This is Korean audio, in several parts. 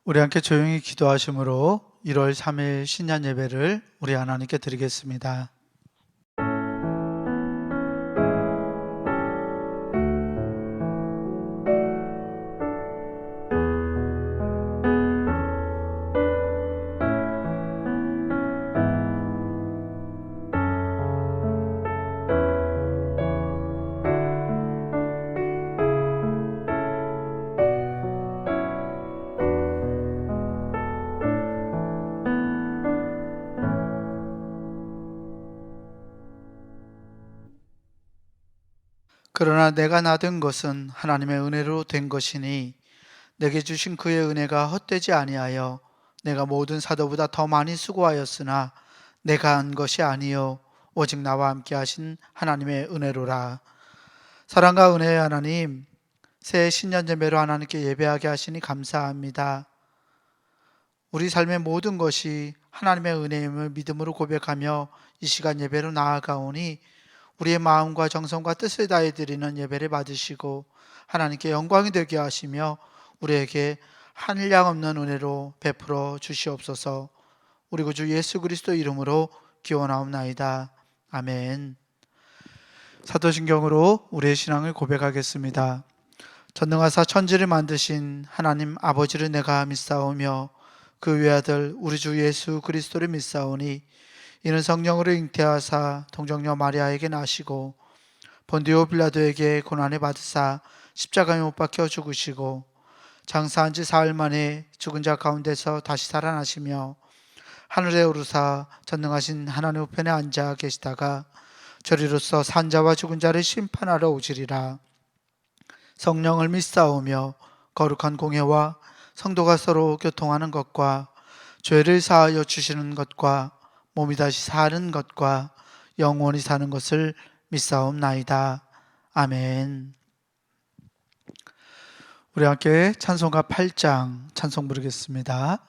우리 함께 조용히 기도하심으로 1월 3일 신년 예배를 우리 하나님께 드리겠습니다. 그러나 내가 낳은 것은 하나님의 은혜로 된 것이니 내게 주신 그의 은혜가 헛되지 아니하여 내가 모든 사도보다 더 많이 수고하였으나 내가 한 것이 아니요 오직 나와 함께 하신 하나님의 은혜로라. 사랑과 은혜의 하나님, 새해 신년 예배로 하나님께 예배하게 하시니 감사합니다. 우리 삶의 모든 것이 하나님의 은혜임을 믿음으로 고백하며 이 시간 예배로 나아가오니 우리의 마음과 정성과 뜻을 다해 드리는 예배를 받으시고 하나님께 영광이 되게 하시며 우리에게 한량 없는 은혜로 베풀어 주시옵소서. 우리 구주 예수 그리스도 이름으로 기원하옵나이다. 아멘. 사도신경으로 우리의 신앙을 고백하겠습니다. 전능하사 천지를 만드신 하나님 아버지를 내가 믿사오며 그 외아들 우리 주 예수 그리스도를 믿사오니 이는 성령으로 잉태하사 동정녀 마리아에게 나시고 본디오 빌라도에게 고난을 받으사 십자가에 못 박혀 죽으시고 장사한 지 사흘 만에 죽은 자 가운데서 다시 살아나시며 하늘에 오르사 전능하신 하나님 우편에 앉아 계시다가 저리로서 산자와 죽은 자를 심판하러 오시리라. 성령을 믿사오며 거룩한 공회와 성도가 서로 교통하는 것과 죄를 사하여 주시는 것과 몸이 다시 사는 것과 영원히 사는 것을 믿사옵나이다. 아멘. 우리 함께 찬송가 8장 찬송 부르겠습니다.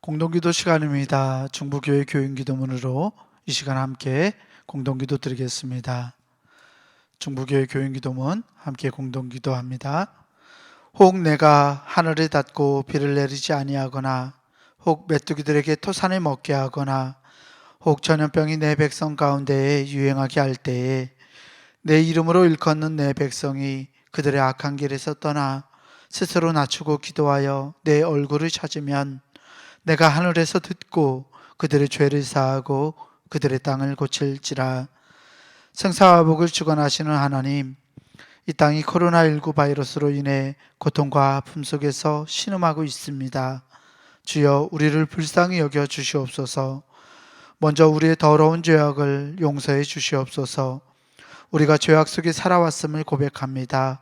공동기도 시간입니다. 중부교회 교인기도문으로 이 시간 함께 공동기도 드리겠습니다. 중부교회 교인기도문 함께 공동기도합니다. 혹 내가 하늘을 닫고 비를 내리지 아니하거나 혹 메뚜기들에게 토산을 먹게 하거나 혹 전염병이 내 백성 가운데에 유행하게 할 때에 내 이름으로 일컫는 내 백성이 그들의 악한 길에서 떠나 스스로 낮추고 기도하여 내 얼굴을 찾으면 내가 하늘에서 듣고 그들의 죄를 사하고 그들의 땅을 고칠지라. 생사와 복을 주관하시는 하나님, 이 땅이 코로나19 바이러스로 인해 고통과 아픔 속에서 신음하고 있습니다. 주여 우리를 불쌍히 여겨 주시옵소서. 먼저 우리의 더러운 죄악을 용서해 주시옵소서. 우리가 죄악 속에 살아왔음을 고백합니다.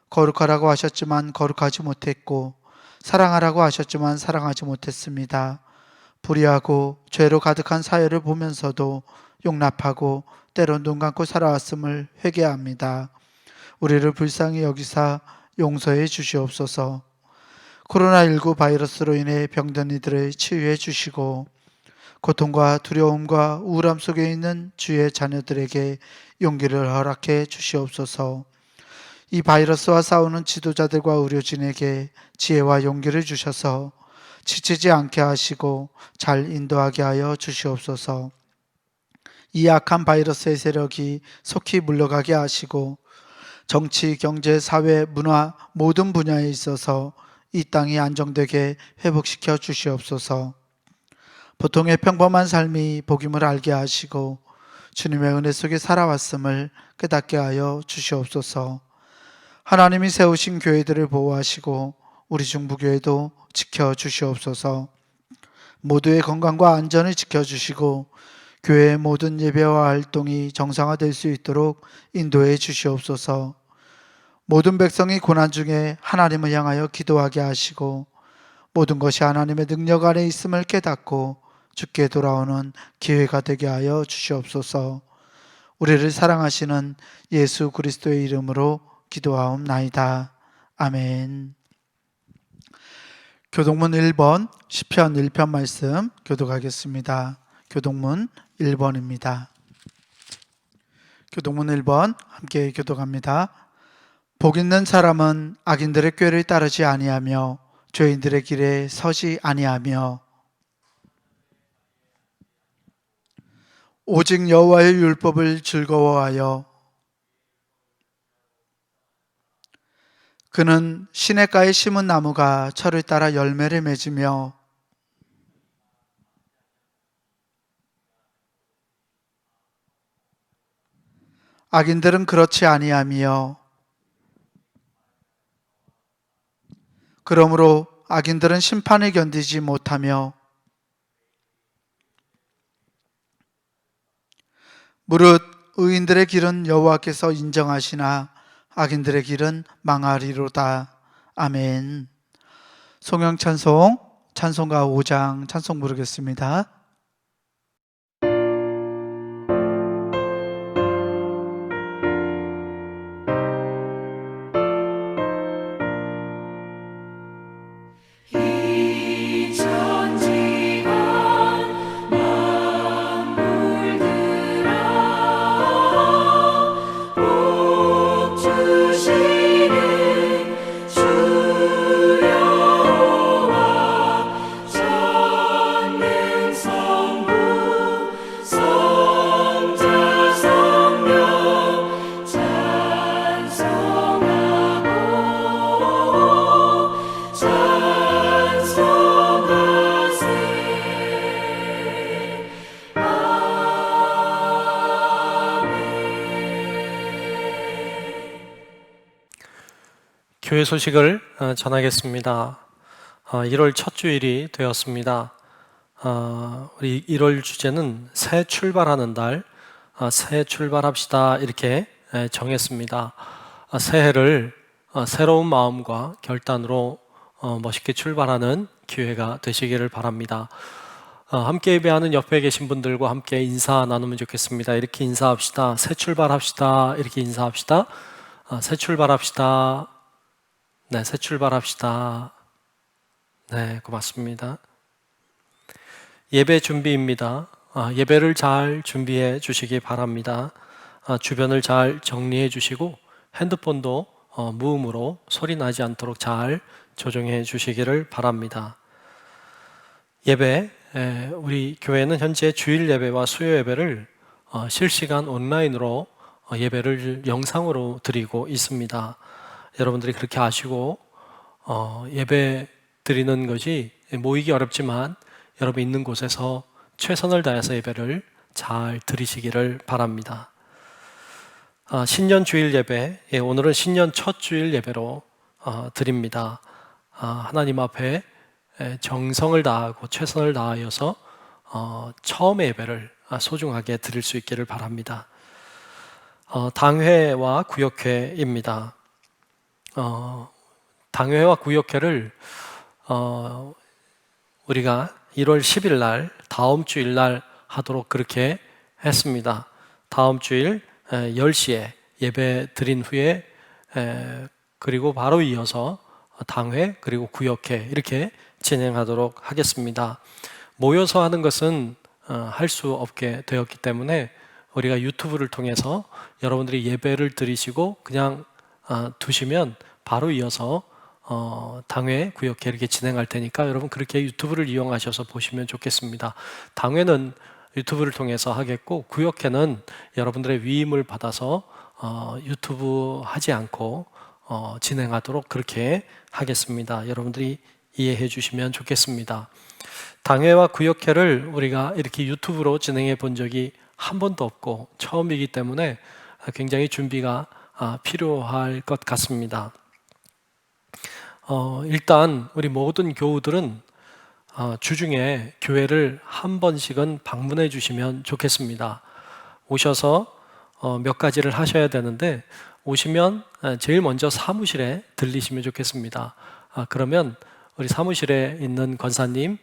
거룩하라고 하셨지만 거룩하지 못했고 사랑하라고 하셨지만 사랑하지 못했습니다. 불의하고 죄로 가득한 사회를 보면서도 용납하고 때론 눈 감고 살아왔음을 회개합니다. 우리를 불쌍히 여기사 용서해 주시옵소서. 코로나19 바이러스로 인해 병든 이들을 치유해 주시고 고통과 두려움과 우울함 속에 있는 주의 자녀들에게 용기를 허락해 주시옵소서. 이 바이러스와 싸우는 지도자들과 의료진에게 지혜와 용기를 주셔서 지치지 않게 하시고 잘 인도하게 하여 주시옵소서. 이 악한 바이러스의 세력이 속히 물러가게 하시고 정치, 경제, 사회, 문화 모든 분야에 있어서 이 땅이 안정되게 회복시켜 주시옵소서. 보통의 평범한 삶이 복임을 알게 하시고 주님의 은혜 속에 살아왔음을 깨닫게 하여 주시옵소서. 하나님이 세우신 교회들을 보호하시고 우리 중부교회도 지켜주시옵소서. 모두의 건강과 안전을 지켜주시고 교회의 모든 예배와 활동이 정상화될 수 있도록 인도해 주시옵소서. 모든 백성이 고난 중에 하나님을 향하여 기도하게 하시고 모든 것이 하나님의 능력 안에 있음을 깨닫고 주께 돌아오는 기회가 되게 하여 주시옵소서. 우리를 사랑하시는 예수 그리스도의 이름으로 기도하옵나이다. 아멘. 교동문 1번 시편 1편 말씀 교독하겠습니다. 교동문 1번입니다. 교동문 1번 함께 교독합니다. 복 있는 사람은 악인들의 꾀를 따르지 아니하며 죄인들의 길에 서지 아니하며 오직 여호와의 율법을 즐거워하여 그는 시냇가에 심은 나무가 철을 따라 열매를 맺으며 악인들은 그렇지 아니하며 그러므로 악인들은 심판을 견디지 못하며 무릇 의인들의 길은 여호와께서 인정하시나 악인들의 길은 망하리로다. 아멘. 송영 찬송 찬송가 5장 찬송 부르겠습니다. 교회 소식을 전하겠습니다. 1월 첫 주일이 되었습니다. 우리 1월 주제는 새 출발하는 달, 새 출발합시다 이렇게 정했습니다. 새해를 새로운 마음과 결단으로 멋있게 출발하는 기회가 되시기를 바랍니다. 함께 예배하는 옆에 계신 분들과 함께 인사 나누면 좋겠습니다. 이렇게 인사합시다. 새 출발합시다. 이렇게 인사합시다. 새 출발합시다. 네, 새 출발합시다. 네, 고맙습니다. 예배 준비입니다. 예배를 잘 준비해 주시기 바랍니다. 주변을 잘 정리해 주시고 핸드폰도 무음으로 소리 나지 않도록 잘 조정해 주시기를 바랍니다. 예배, 우리 교회는 현재 주일 예배와 수요 예배를 실시간 온라인으로 예배를 영상으로 드리고 있습니다. 여러분들이 그렇게 아시고 예배 드리는 것이 모이기 어렵지만 여러분 있는 곳에서 최선을 다해서 예배를 잘 드리시기를 바랍니다. 신년 주일 예배, 오늘은 신년 첫 주일 예배로 드립니다. 하나님 앞에 정성을 다하고 최선을 다하여서 처음의 예배를 소중하게 드릴 수 있기를 바랍니다. 당회와 구역회입니다. 당회와 구역회를 우리가 1월 10일 날 다음 주일 날 하도록 그렇게 했습니다. 다음 주일 10시에 예배 드린 후에 그리고 바로 이어서 당회 그리고 구역회 이렇게 진행하도록 하겠습니다. 모여서 하는 것은 할 수 없게 되었기 때문에 우리가 유튜브를 통해서 여러분들이 예배를 드리시고 그냥 두시면 바로 이어서 당회, 구역회 이렇게 진행할 테니까 여러분 그렇게 유튜브를 이용하셔서 보시면 좋겠습니다. 당회는 유튜브를 통해서 하겠고 구역회는 여러분들의 위임을 받아서 유튜브 하지 않고 진행하도록 그렇게 하겠습니다. 여러분들이 이해해 주시면 좋겠습니다. 당회와 구역회를 우리가 이렇게 유튜브로 진행해 본 적이 한 번도 없고 처음이기 때문에 굉장히 준비가 필요할 것 같습니다. 일단 우리 모든 교우들은 주중에 교회를 한 번씩은 방문해 주시면 좋겠습니다. 오셔서 몇 가지를 하셔야 되는데 오시면 제일 먼저 사무실에 들리시면 좋겠습니다. 그러면 우리 사무실에 있는 권사님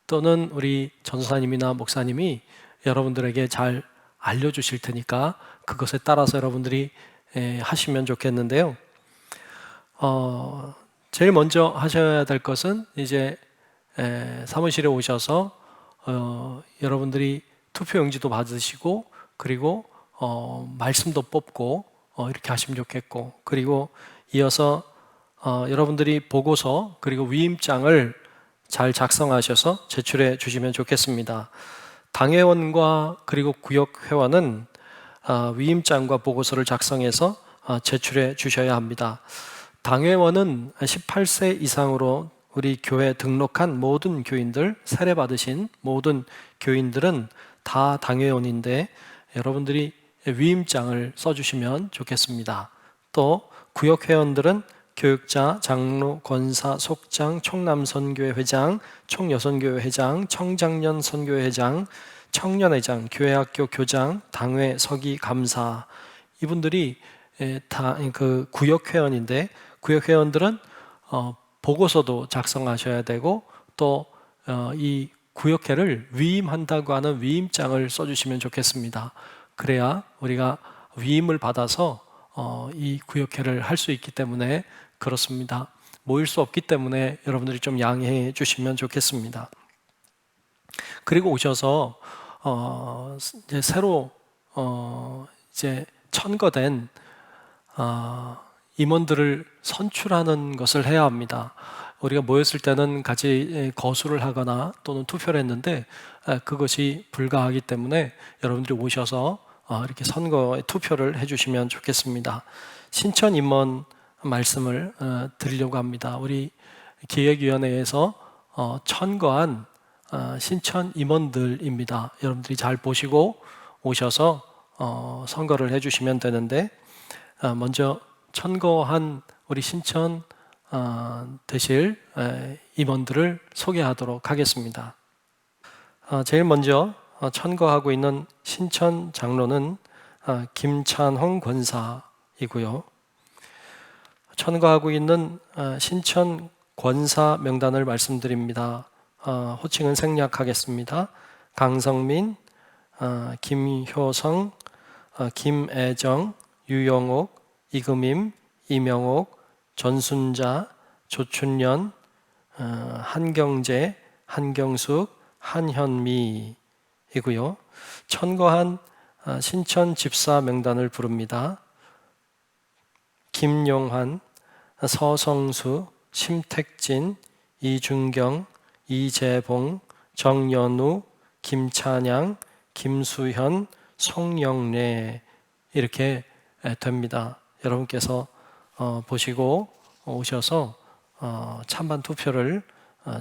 또는 우리 전사님이나 목사님이 여러분들에게 잘 알려주실 테니까 그것에 따라서 여러분들이 하시면 좋겠는데요. 제일 먼저 하셔야 될 것은 이제 사무실에 오셔서 여러분들이 투표용지도 받으시고 그리고 말씀도 뽑고 이렇게 하시면 좋겠고 그리고 이어서 여러분들이 보고서 그리고 위임장을 잘 작성하셔서 제출해 주시면 좋겠습니다. 당회원과 그리고 구역회원은 위임장과 보고서를 작성해서 제출해 주셔야 합니다. 당회원은 18세 이상으로 우리 교회 등록한 모든 교인들, 세례 받으신 모든 교인들은 다 당회원인데 여러분들이 위임장을 써주시면 좋겠습니다. 또 구역회원들은 교육자, 장로, 권사, 속장, 총남선교회 회장, 총여선교회 회장, 청장년 선교회 회장, 청년회장, 교회학교 교장, 당회 서기 감사 이분들이 다 그 구역회원인데 구역회원들은 보고서도 작성하셔야 되고 또 이 구역회를 위임한다고 하는 위임장을 써주시면 좋겠습니다. 그래야 우리가 위임을 받아서 이 구역회를 할 수 있기 때문에 그렇습니다. 모일 수 없기 때문에 여러분들이 좀 양해해 주시면 좋겠습니다. 그리고 오셔서 이제 새로 이제 천거된 임원들을 선출하는 것을 해야 합니다. 우리가 모였을 때는 같이 거수를 하거나 또는 투표를 했는데 그것이 불가하기 때문에 여러분들이 오셔서 이렇게 선거에 투표를 해주시면 좋겠습니다. 신천 임원 말씀을 드리려고 합니다. 우리 기획위원회에서 천거한 신천 임원들입니다. 여러분들이 잘 보시고 오셔서 선거를 해주시면 되는데 먼저 천거한 우리 신천 되실 임원들을 소개하도록 하겠습니다. 제일 먼저 천거하고 있는 신천 장로는 김찬홍 권사이고요. 천거하고 있는 신천 권사 명단을 말씀드립니다. 호칭은 생략하겠습니다. 강성민, 김효성, 김애정, 유영옥, 이금임, 이명옥, 전순자, 조춘년, 한경재, 한경숙, 한현미이고요. 천거한 신천 집사 명단을 부릅니다. 김용환, 서성수, 심택진, 이준경, 이재봉, 정연우, 김찬양, 김수현, 송영래 이렇게 됩니다. 여러분께서 보시고 오셔서 찬반 투표를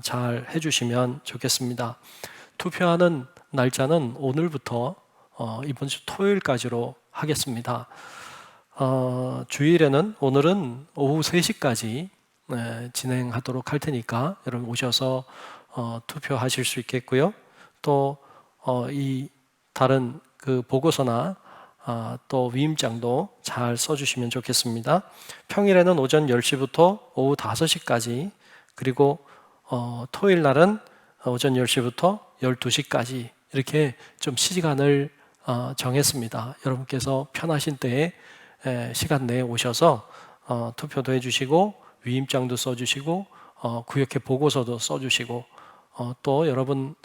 잘 해주시면 좋겠습니다. 투표하는 날짜는 오늘부터 이번 주 토요일까지로 하겠습니다. 주일에는 오늘은 오후 3시까지 진행하도록 할 테니까 여러분 오셔서 투표하실 수 있겠고요. 또 이 다른 그 보고서나 또 위임장도 잘 써주시면 좋겠습니다. 평일에는 오전 10시부터 오후 5시까지, 그리고 토요일 날은 오전 10시부터 12시까지 이렇게 좀 시간을 정했습니다. 여러분께서 편하신 때에 시간 내에 오셔서 투표도 해주시고 위임장도 써주시고 구역회 보고서도 써주시고 또 여러분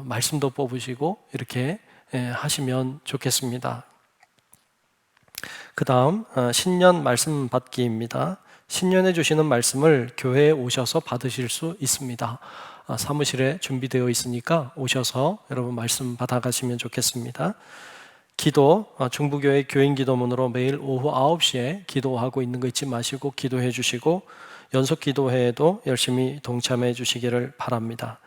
말씀도 뽑으시고 이렇게 하시면 좋겠습니다. 그 다음 신년 말씀 받기입니다. 신년에 주시는 말씀을 교회에 오셔서 받으실 수 있습니다. 사무실에 준비되어 있으니까 오셔서 여러분 말씀 받아가시면 좋겠습니다. 기도, 중부교회 교인기도문으로 매일 오후 9시에 기도하고 있는 거 잊지 마시고 기도해 주시고 연속 기도회에도 열심히 동참해 주시기를 바랍니다.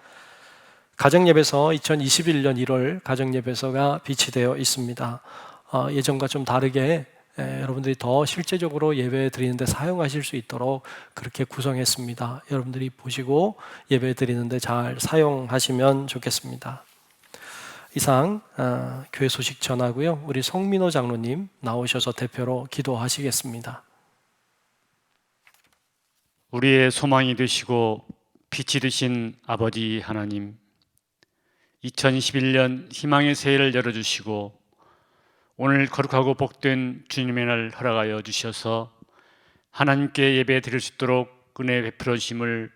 가정예배서 2021년 1월 가정예배서가 비치되어 있습니다. 예전과 좀 다르게 여러분들이 더 실제적으로 예배 드리는데 사용하실 수 있도록 그렇게 구성했습니다. 여러분들이 보시고 예배 드리는데 잘 사용하시면 좋겠습니다. 이상 교회 소식 전하고요. 우리 송민호 장로님 나오셔서 대표로 기도하시겠습니다. 우리의 소망이 되시고 빛이 되신 아버지 하나님, 2021년 희망의 새해를 열어주시고 오늘 거룩하고 복된 주님의 날 허락하여 주셔서 하나님께 예배 드릴 수 있도록 은혜 베풀어 주심을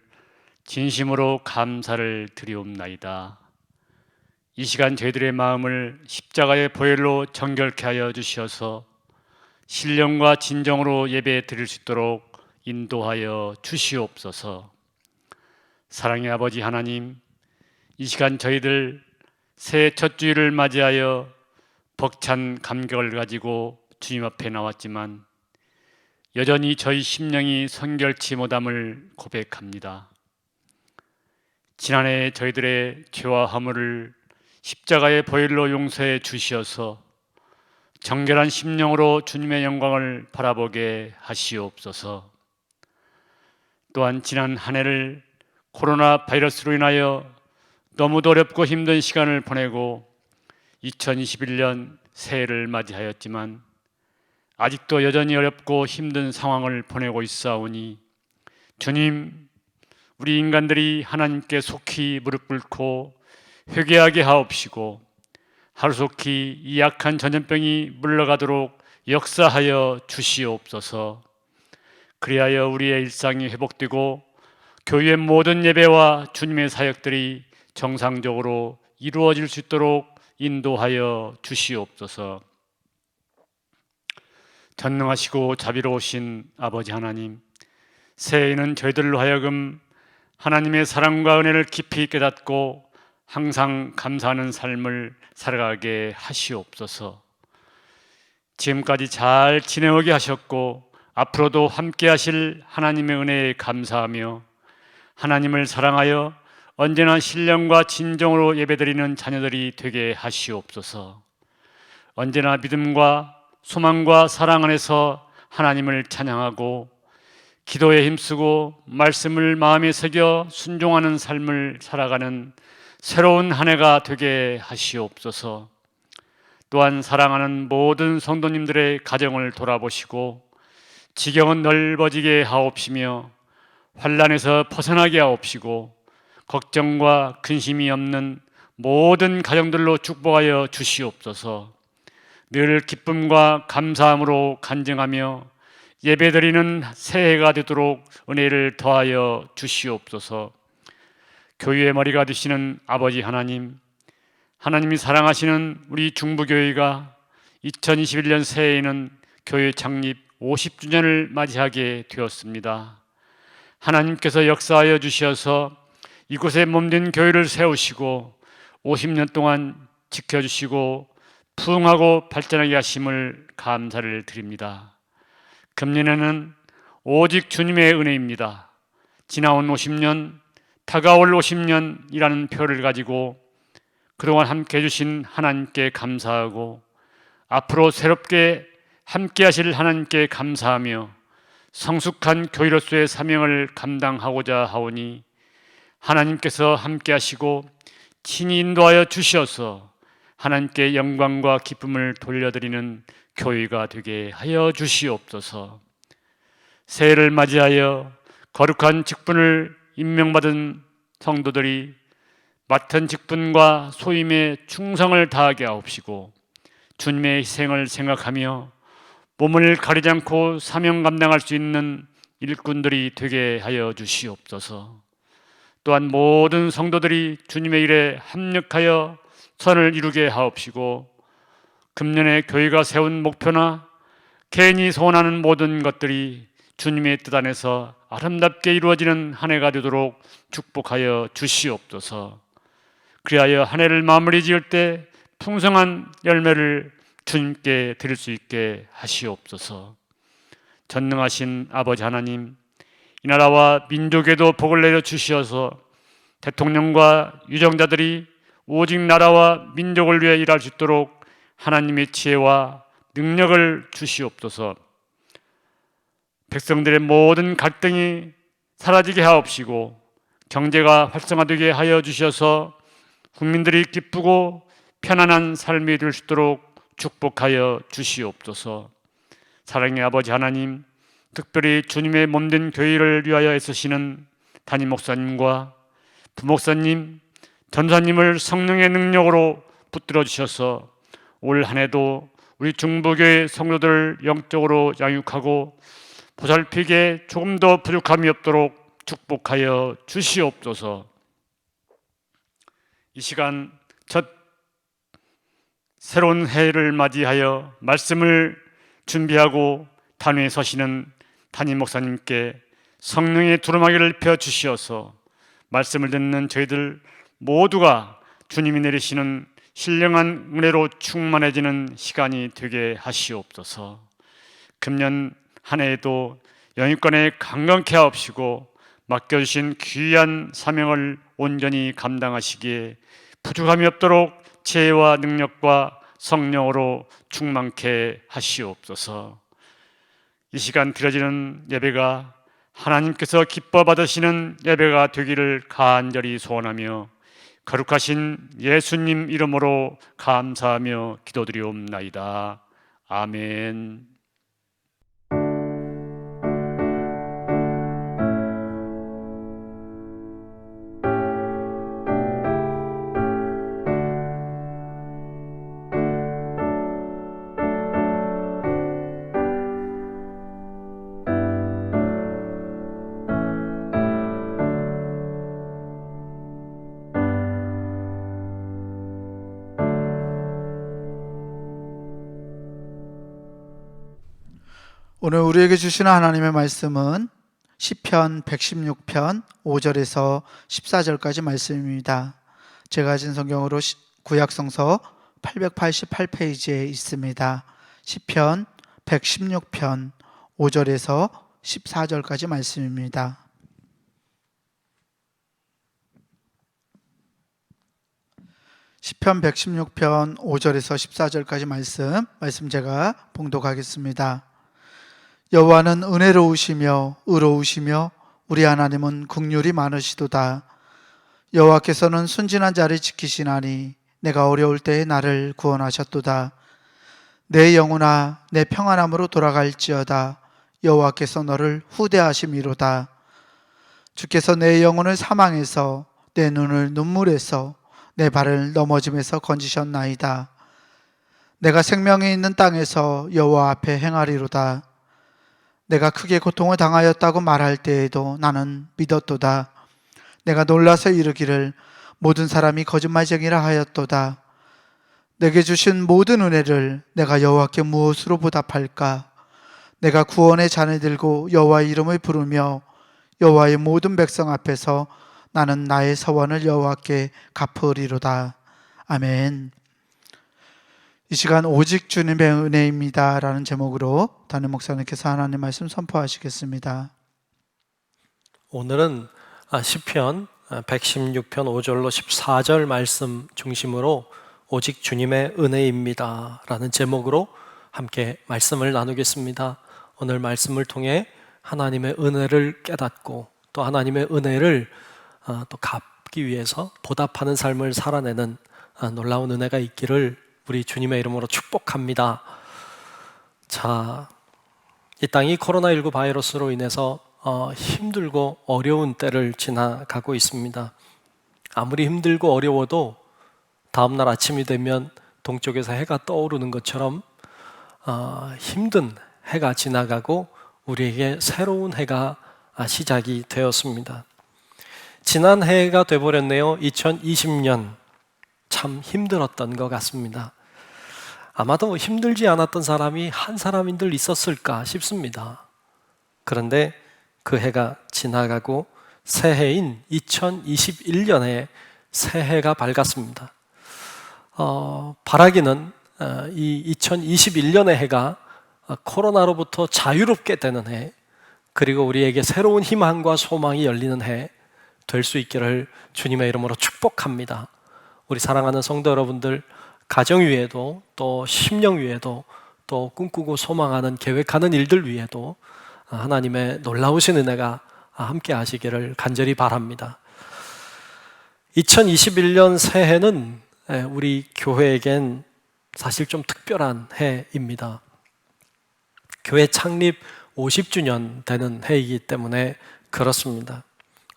진심으로 감사를 드리옵나이다. 이 시간 저희들의 마음을 십자가의 보혈로 정결케 하여 주셔서 신령과 진정으로 예배 드릴 수 있도록 인도하여 주시옵소서. 사랑의 아버지 하나님, 이 시간 저희들 새해 첫 주일을 맞이하여 벅찬 감격을 가지고 주님 앞에 나왔지만 여전히 저희 심령이 성결치 못함을 고백합니다. 지난해 저희들의 죄와 허물을 십자가의 보혈로 용서해 주시어서 정결한 심령으로 주님의 영광을 바라보게 하시옵소서. 또한 지난 한 해를 코로나 바이러스로 인하여 너무도 어렵고 힘든 시간을 보내고 2021년 새해를 맞이하였지만 아직도 여전히 어렵고 힘든 상황을 보내고 있사오니 주님, 우리 인간들이 하나님께 속히 무릎 꿇고 회개하게 하옵시고 하루속히 이 약한 전염병이 물러가도록 역사하여 주시옵소서. 그리하여 우리의 일상이 회복되고 교회의 모든 예배와 주님의 사역들이 정상적으로 이루어질 수 있도록 인도하여 주시옵소서. 전능하시고 자비로우신 아버지 하나님, 새해에는 저희들로 하여금 하나님의 사랑과 은혜를 깊이 깨닫고 항상 감사하는 삶을 살아가게 하시옵소서. 지금까지 잘 지내오게 하셨고 앞으로도 함께 하실 하나님의 은혜에 감사하며 하나님을 사랑하여 언제나 신령과 진정으로 예배드리는 자녀들이 되게 하시옵소서. 언제나 믿음과 소망과 사랑 안에서 하나님을 찬양하고 기도에 힘쓰고 말씀을 마음에 새겨 순종하는 삶을 살아가는 새로운 한 해가 되게 하시옵소서. 또한 사랑하는 모든 성도님들의 가정을 돌아보시고 지경은 넓어지게 하옵시며 환난에서 벗어나게 하옵시고 걱정과 근심이 없는 모든 가정들로 축복하여 주시옵소서. 늘 기쁨과 감사함으로 간증하며 예배드리는 새해가 되도록 은혜를 더하여 주시옵소서. 교회의 머리가 되시는 아버지 하나님, 하나님이 사랑하시는 우리 중부교회가 2021년 새해에는 교회 창립 50주년을 맞이하게 되었습니다. 하나님께서 역사하여 주셔서 이곳에 몸된 교회를 세우시고 50년 동안 지켜주시고 부흥하고 발전하게 하심을 감사를 드립니다. 금년에는 오직 주님의 은혜입니다. 지나온 50년, 다가올 50년이라는 표를 가지고 그동안 함께 해주신 하나님께 감사하고 앞으로 새롭게 함께 하실 하나님께 감사하며 성숙한 교회로서의 사명을 감당하고자 하오니 하나님께서 함께 하시고 친히 인도하여 주셔서 하나님께 영광과 기쁨을 돌려드리는 교회가 되게 하여 주시옵소서. 새해를 맞이하여 거룩한 직분을 임명받은 성도들이 맡은 직분과 소임에 충성을 다하게 하옵시고 주님의 희생을 생각하며 몸을 가리지 않고 사명 감당할 수 있는 일꾼들이 되게 하여 주시옵소서. 또한 모든 성도들이 주님의 일에 합력하여 선을 이루게 하옵시고 금년에 교회가 세운 목표나 개인이 소원하는 모든 것들이 주님의 뜻 안에서 아름답게 이루어지는 한 해가 되도록 축복하여 주시옵소서. 그리하여 한 해를 마무리 지을 때 풍성한 열매를 주님께 드릴 수 있게 하시옵소서. 전능하신 아버지 하나님, 이 나라와 민족에도 복을 내려 주시어서 대통령과 유정자들이 오직 나라와 민족을 위해 일할 수 있도록 하나님의 지혜와 능력을 주시옵소서. 백성들의 모든 갈등이 사라지게 하옵시고 경제가 활성화되게 하여 주셔서 국민들이 기쁘고 편안한 삶이 될 수 있도록 축복하여 주시옵소서. 사랑의 아버지 하나님, 특별히 주님의 몸된 교회를 위하여 애쓰시는 담임 목사님과 부목사님, 전사님을 성령의 능력으로 붙들어 주셔서 올 한 해도 우리 중부교회 성도들을 영적으로 양육하고 보살피게 조금 더 부족함이 없도록 축복하여 주시옵소서. 이 시간 첫 새로운 해를 맞이하여 말씀을 준비하고 단위에 서시는 담임 목사님께 성령의 두루마기를 펴 주시어서 말씀을 듣는 저희들 모두가 주님이 내리시는 신령한 은혜로 충만해지는 시간이 되게 하시옵소서. 금년 한 해에도 영육간에 강건케 하옵시고 맡겨주신 귀한 사명을 온전히 감당하시기에 부족함이 없도록 지혜와 능력과 성령으로 충만케 하시옵소서. 이 시간 드려지는 예배가 하나님께서 기뻐 받으시는 예배가 되기를 간절히 소원하며 거룩하신 예수님 이름으로 감사하며 기도드리옵나이다. 아멘. 오늘 우리에게 주시는 하나님의 말씀은 시편 116편 5절에서 14절까지 말씀입니다. 제가 가진 성경으로 구약성서 888페이지에 있습니다. 시편 116편 5절에서 14절까지 말씀입니다. 시편 116편 5절에서 14절까지 말씀 제가 봉독하겠습니다. 여호와는 은혜로우시며 의로우시며 우리 하나님은 긍휼이 많으시도다. 여호와께서는 순진한 자를 지키시나니 내가 어려울 때에 나를 구원하셨도다. 내 영혼아 내 평안함으로 돌아갈지어다. 여호와께서 너를 후대하심이로다. 주께서 내 영혼을 사망에서 내 눈을 눈물에서 내 발을 넘어짐에서 건지셨나이다. 내가 생명이 있는 땅에서 여호와 앞에 행하리로다. 내가 크게 고통을 당하였다고 말할 때에도 나는 믿었도다. 내가 놀라서 이르기를 모든 사람이 거짓말쟁이라 하였도다. 내게 주신 모든 은혜를 내가 여호와께 무엇으로 보답할까? 내가 구원의 잔을 들고 여호와의 이름을 부르며 여호와의 모든 백성 앞에서 나는 나의 서원을 여호와께 갚으리로다. 아멘. 이 시간 오직 주님의 은혜입니다 라는 제목으로 담임 목사님께서 하나님 말씀 선포하시겠습니다. 오늘은 시편 116편 5절로 14절 말씀 중심으로 오직 주님의 은혜입니다 라는 제목으로 함께 말씀을 나누겠습니다. 오늘 말씀을 통해 하나님의 은혜를 깨닫고 또 하나님의 은혜를 또 갚기 위해서 보답하는 삶을 살아내는 놀라운 은혜가 있기를 우리 주님의 이름으로 축복합니다. 자, 이 땅이 코로나19 바이러스로 인해서 힘들고 어려운 때를 지나가고 있습니다. 아무리 힘들고 어려워도 다음날 아침이 되면 동쪽에서 해가 떠오르는 것처럼 힘든 해가 지나가고 우리에게 새로운 해가 시작이 되었습니다. 지난 해가 돼버렸네요. 2020년 참 힘들었던 것 같습니다. 아마도 힘들지 않았던 사람이 한 사람인들 있었을까 싶습니다. 그런데 그 해가 지나가고 새해인 2021년에 새해가 밝았습니다. 바라기는 이 2021년의 해가 코로나로부터 자유롭게 되는 해, 그리고 우리에게 새로운 희망과 소망이 열리는 해 될 수 있기를 주님의 이름으로 축복합니다. 우리 사랑하는 성도 여러분들, 가정 위에도 또 심령 위에도 또 꿈꾸고 소망하는 계획하는 일들 위에도 하나님의 놀라우신 은혜가 함께 하시기를 간절히 바랍니다. 2021년 새해는 우리 교회에겐 사실 좀 특별한 해입니다. 교회 창립 50주년 되는 해이기 때문에 그렇습니다.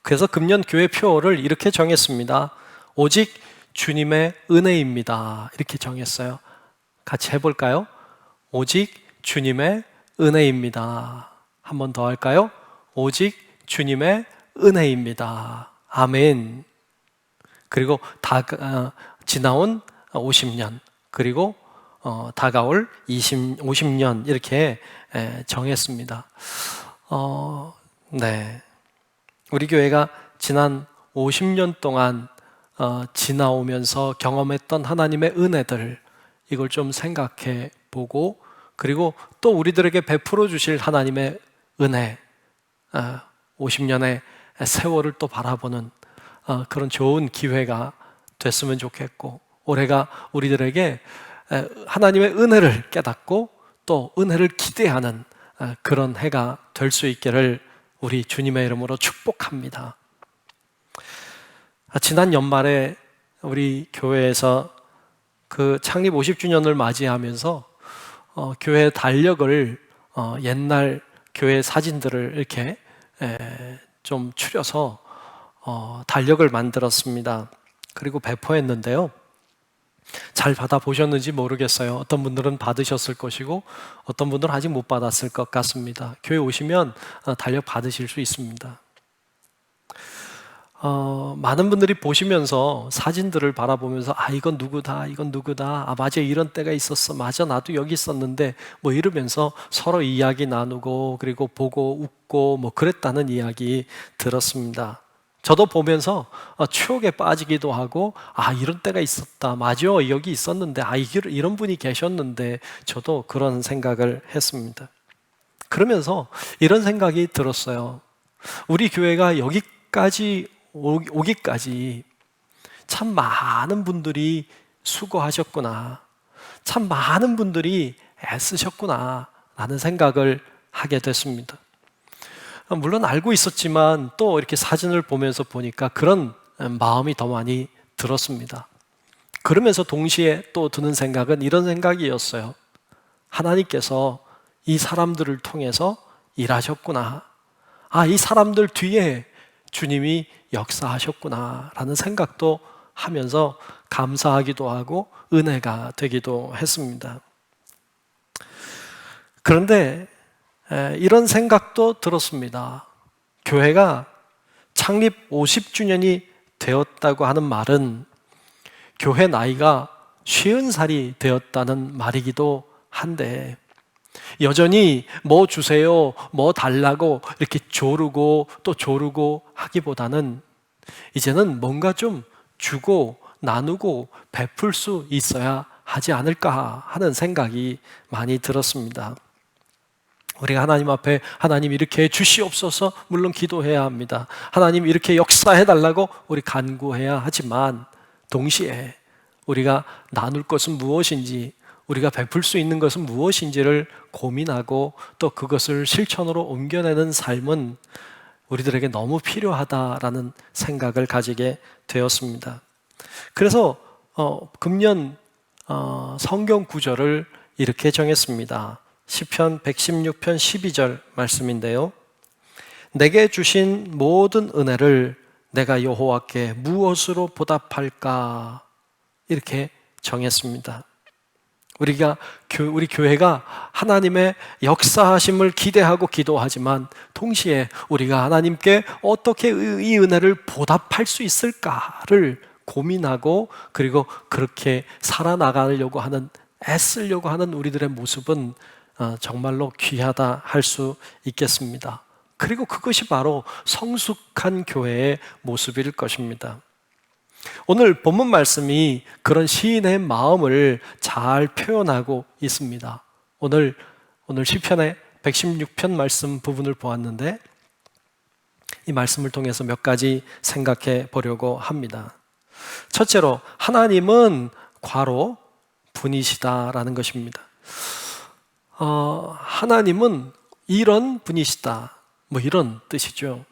그래서 금년 교회 표어를 이렇게 정했습니다. 오직 주님의 은혜입니다. 이렇게 정했어요. 같이 해볼까요? 오직 주님의 은혜입니다. 한 번 더 할까요? 오직 주님의 은혜입니다. 아멘. 그리고 지나온 50년, 그리고 다가올 50년 이렇게 정했습니다. 네. 우리 교회가 지난 50년 동안 지나오면서 경험했던 하나님의 은혜들, 이걸 좀 생각해 보고, 그리고 또 우리들에게 베풀어 주실 하나님의 은혜, 50년의 세월을 또 바라보는 그런 좋은 기회가 됐으면 좋겠고, 올해가 우리들에게 하나님의 은혜를 깨닫고 또 은혜를 기대하는 그런 해가 될 수 있기를 우리 주님의 이름으로 축복합니다. 지난 연말에 우리 교회에서 그 창립 50주년을 맞이하면서 교회 달력을 옛날 교회 사진들을 이렇게 좀 추려서 달력을 만들었습니다. 그리고 배포했는데요. 잘 받아보셨는지 모르겠어요. 어떤 분들은 받으셨을 것이고 어떤 분들은 아직 못 받았을 것 같습니다. 교회 오시면 달력 받으실 수 있습니다. 많은 분들이 보시면서 사진들을 바라보면서 이건 누구다, 이건 누구다, 맞아, 이런 때가 있었어, 맞아, 나도 여기 있었는데, 뭐 이러면서 서로 이야기 나누고 그리고 보고 웃고 뭐 그랬다는 이야기 들었습니다. 저도 보면서 추억에 빠지기도 하고, 이런 때가 있었다, 맞아, 여기 있었는데, 이런 분이 계셨는데, 저도 그런 생각을 했습니다. 그러면서 이런 생각이 들었어요. 우리 교회가 여기까지 오기까지 참 많은 분들이 수고하셨구나, 참 많은 분들이 애쓰셨구나 라는 생각을 하게 됐습니다. 물론 알고 있었지만 또 이렇게 사진을 보면서 보니까 그런 마음이 더 많이 들었습니다. 그러면서 동시에 또 드는 생각은 이런 생각이었어요. 하나님께서 이 사람들을 통해서 일하셨구나, 이 사람들 뒤에 주님이 역사하셨구나 라는 생각도 하면서 감사하기도 하고 은혜가 되기도 했습니다. 그런데 이런 생각도 들었습니다. 교회가 창립 50주년이 되었다고 하는 말은 교회 나이가 50살이 되었다는 말이기도 한데, 여전히 뭐 주세요, 뭐 달라고 이렇게 조르고 또 조르고 하기보다는 이제는 뭔가 좀 주고 나누고 베풀 수 있어야 하지 않을까 하는 생각이 많이 들었습니다. 우리가 하나님 앞에 하나님 이렇게 주시옵소서 물론 기도해야 합니다. 하나님 이렇게 역사해달라고 우리 간구해야 하지만 동시에 우리가 나눌 것은 무엇인지, 우리가 베풀 수 있는 것은 무엇인지를 고민하고 또 그것을 실천으로 옮겨내는 삶은 우리들에게 너무 필요하다라는 생각을 가지게 되었습니다. 그래서 금년 성경 구절을 이렇게 정했습니다. 시편 116편 12절 말씀인데요. 내게 주신 모든 은혜를 내가 여호와께 무엇으로 보답할까? 이렇게 정했습니다. 우리 교회가 하나님의 역사하심을 기대하고 기도하지만 동시에 우리가 하나님께 어떻게 이 은혜를 보답할 수 있을까를 고민하고 그리고 그렇게 살아나가려고 하는, 애쓰려고 하는 우리들의 모습은 정말로 귀하다 할 수 있겠습니다. 그리고 그것이 바로 성숙한 교회의 모습일 것입니다. 오늘 본문 말씀이 그런 시인의 마음을 잘 표현하고 있습니다. 오늘 시편의 116편 말씀 부분을 보았는데 이 말씀을 통해서 몇 가지 생각해 보려고 합니다. 첫째로 하나님은 괄호 분이시다라는 것입니다. 하나님은 이런 분이시다, 뭐 이런 뜻이죠.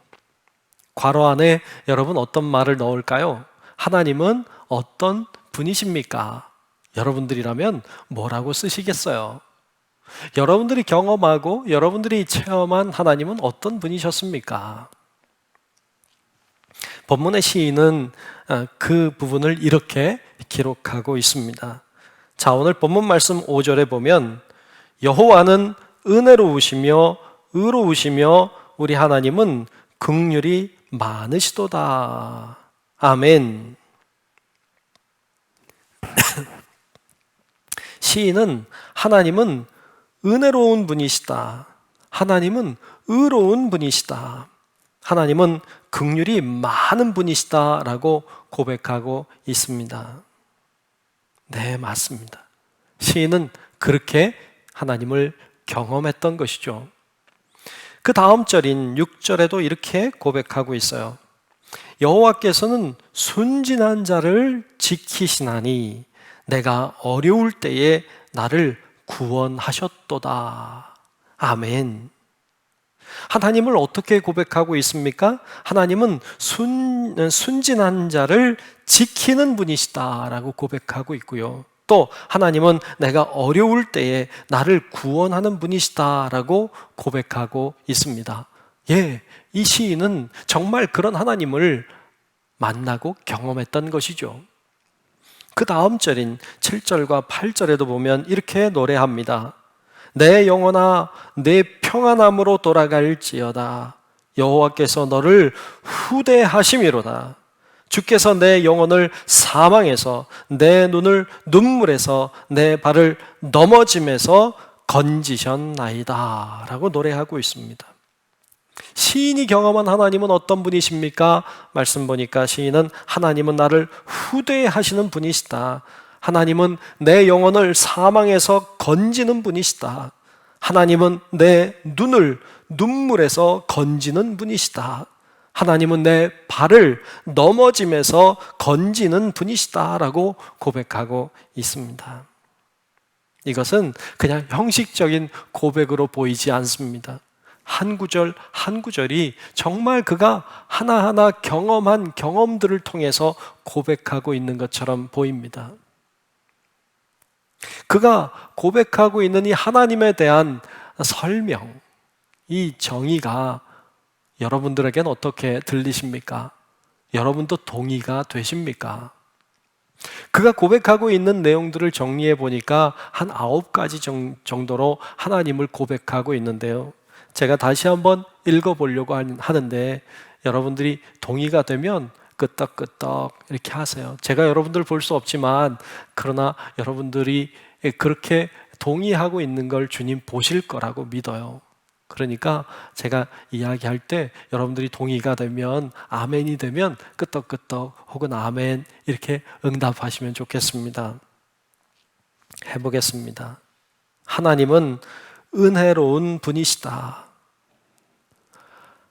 괄호 안에 여러분 어떤 말을 넣을까요? 하나님은 어떤 분이십니까? 여러분들이라면 뭐라고 쓰시겠어요? 여러분들이 경험하고 여러분들이 체험한 하나님은 어떤 분이셨습니까? 본문의 시인은 그 부분을 이렇게 기록하고 있습니다. 자, 오늘 본문 말씀 5절에 보면 여호와는 은혜로우시며 의로우시며 우리 하나님은 긍휼이 많으시도다. 아멘. 시인은 하나님은 은혜로운 분이시다, 하나님은 의로운 분이시다, 하나님은 긍휼이 많은 분이시다라고 고백하고 있습니다. 네, 맞습니다. 시인은 그렇게 하나님을 경험했던 것이죠. 그 다음 절인 6절에도 이렇게 고백하고 있어요. 여호와께서는 순진한 자를 지키시나니 내가 어려울 때에 나를 구원하셨도다. 아멘. 하나님을 어떻게 고백하고 있습니까? 하나님은 순진한 자를 지키는 분이시다라고 고백하고 있고요. 또 하나님은 내가 어려울 때에 나를 구원하는 분이시다라고 고백하고 있습니다. 예, 이 시인은 정말 그런 하나님을 만나고 경험했던 것이죠. 그 다음 절인 7절과 8절에도 보면 이렇게 노래합니다. 내 영혼아 내 평안함으로 돌아갈지어다. 여호와께서 너를 후대하심이로다. 주께서 내 영혼을 사망에서, 내 눈을 눈물에서, 내 발을 넘어짐에서 건지셨나이다 라고 노래하고 있습니다. 시인이 경험한 하나님은 어떤 분이십니까? 말씀 보니까 시인은 하나님은 나를 후대하시는 분이시다, 하나님은 내 영혼을 사망에서 건지는 분이시다, 하나님은 내 눈을 눈물에서 건지는 분이시다, 하나님은 내 발을 넘어짐에서 건지는 분이시다라고 고백하고 있습니다. 이것은 그냥 형식적인 고백으로 보이지 않습니다. 한 구절 한 구절이 정말 그가 하나하나 경험한 경험들을 통해서 고백하고 있는 것처럼 보입니다. 그가 고백하고 있는 이 하나님에 대한 설명, 이 정의가 여러분들에겐 어떻게 들리십니까? 여러분도 동의가 되십니까? 그가 고백하고 있는 내용들을 정리해 보니까 한 9가지 정도로 하나님을 고백하고 있는데요. 제가 다시 한번 읽어보려고 하는데 여러분들이 동의가 되면 끄떡끄떡 이렇게 하세요. 제가 여러분들 볼 수 없지만 그러나 여러분들이 그렇게 동의하고 있는 걸 주님 보실 거라고 믿어요. 그러니까 제가 이야기할 때 여러분들이 동의가 되면, 아멘이 되면 끄떡끄떡 혹은 아멘 이렇게 응답하시면 좋겠습니다. 해보겠습니다. 하나님은 은혜로운 분이시다.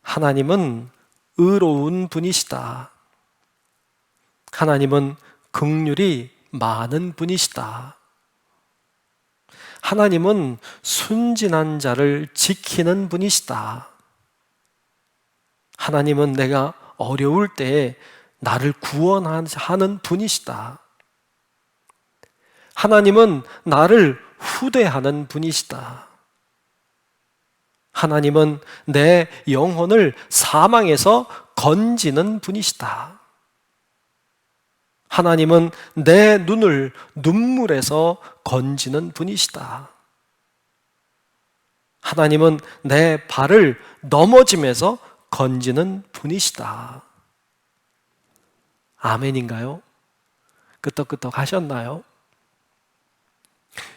하나님은 의로운 분이시다. 하나님은 긍휼이 많은 분이시다. 하나님은 순진한 자를 지키는 분이시다. 하나님은 내가 어려울 때에 나를 구원하는 분이시다. 하나님은 나를 후대하는 분이시다. 하나님은 내 영혼을 사망에서 건지는 분이시다. 하나님은 내 눈을 눈물에서 건지는 분이시다. 하나님은 내 발을 넘어짐에서 건지는 분이시다. 아멘인가요? 끄떡끄떡 하셨나요?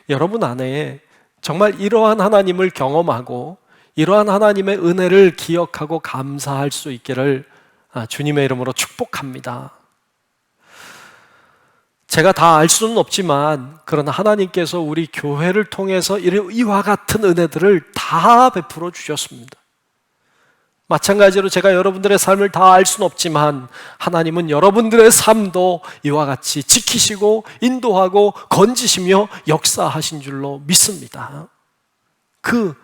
여러분 안에 정말 이러한 하나님을 경험하고 이러한 하나님의 은혜를 기억하고 감사할 수 있기를 주님의 이름으로 축복합니다. 제가 다 알 수는 없지만 그러나 하나님께서 우리 교회를 통해서 이와 같은 은혜들을 다 베풀어 주셨습니다. 마찬가지로 제가 여러분들의 삶을 다 알 수는 없지만 하나님은 여러분들의 삶도 이와 같이 지키시고 인도하고 건지시며 역사하신 줄로 믿습니다. 그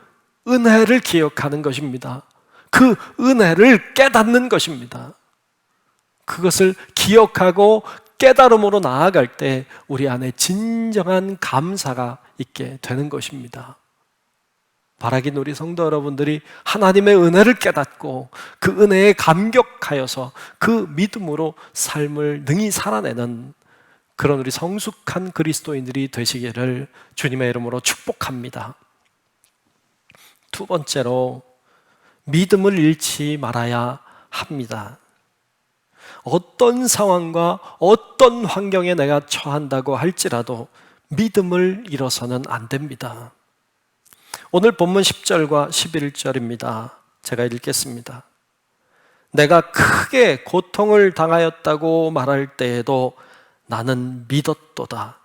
은혜를 기억하는 것입니다. 그 은혜를 깨닫는 것입니다. 그것을 기억하고 깨달음으로 나아갈 때 우리 안에 진정한 감사가 있게 되는 것입니다. 바라긴 우리 성도 여러분들이 하나님의 은혜를 깨닫고 그 은혜에 감격하여서 그 믿음으로 삶을 능히 살아내는 그런 우리 성숙한 그리스도인들이 되시기를 주님의 이름으로 축복합니다. 두 번째로 믿음을 잃지 말아야 합니다. 어떤 상황과 어떤 환경에 내가 처한다고 할지라도 믿음을 잃어서는 안 됩니다. 오늘 본문 10절과 11절입니다. 제가 읽겠습니다. 내가 크게 고통을 당하였다고 말할 때에도 나는 믿었도다.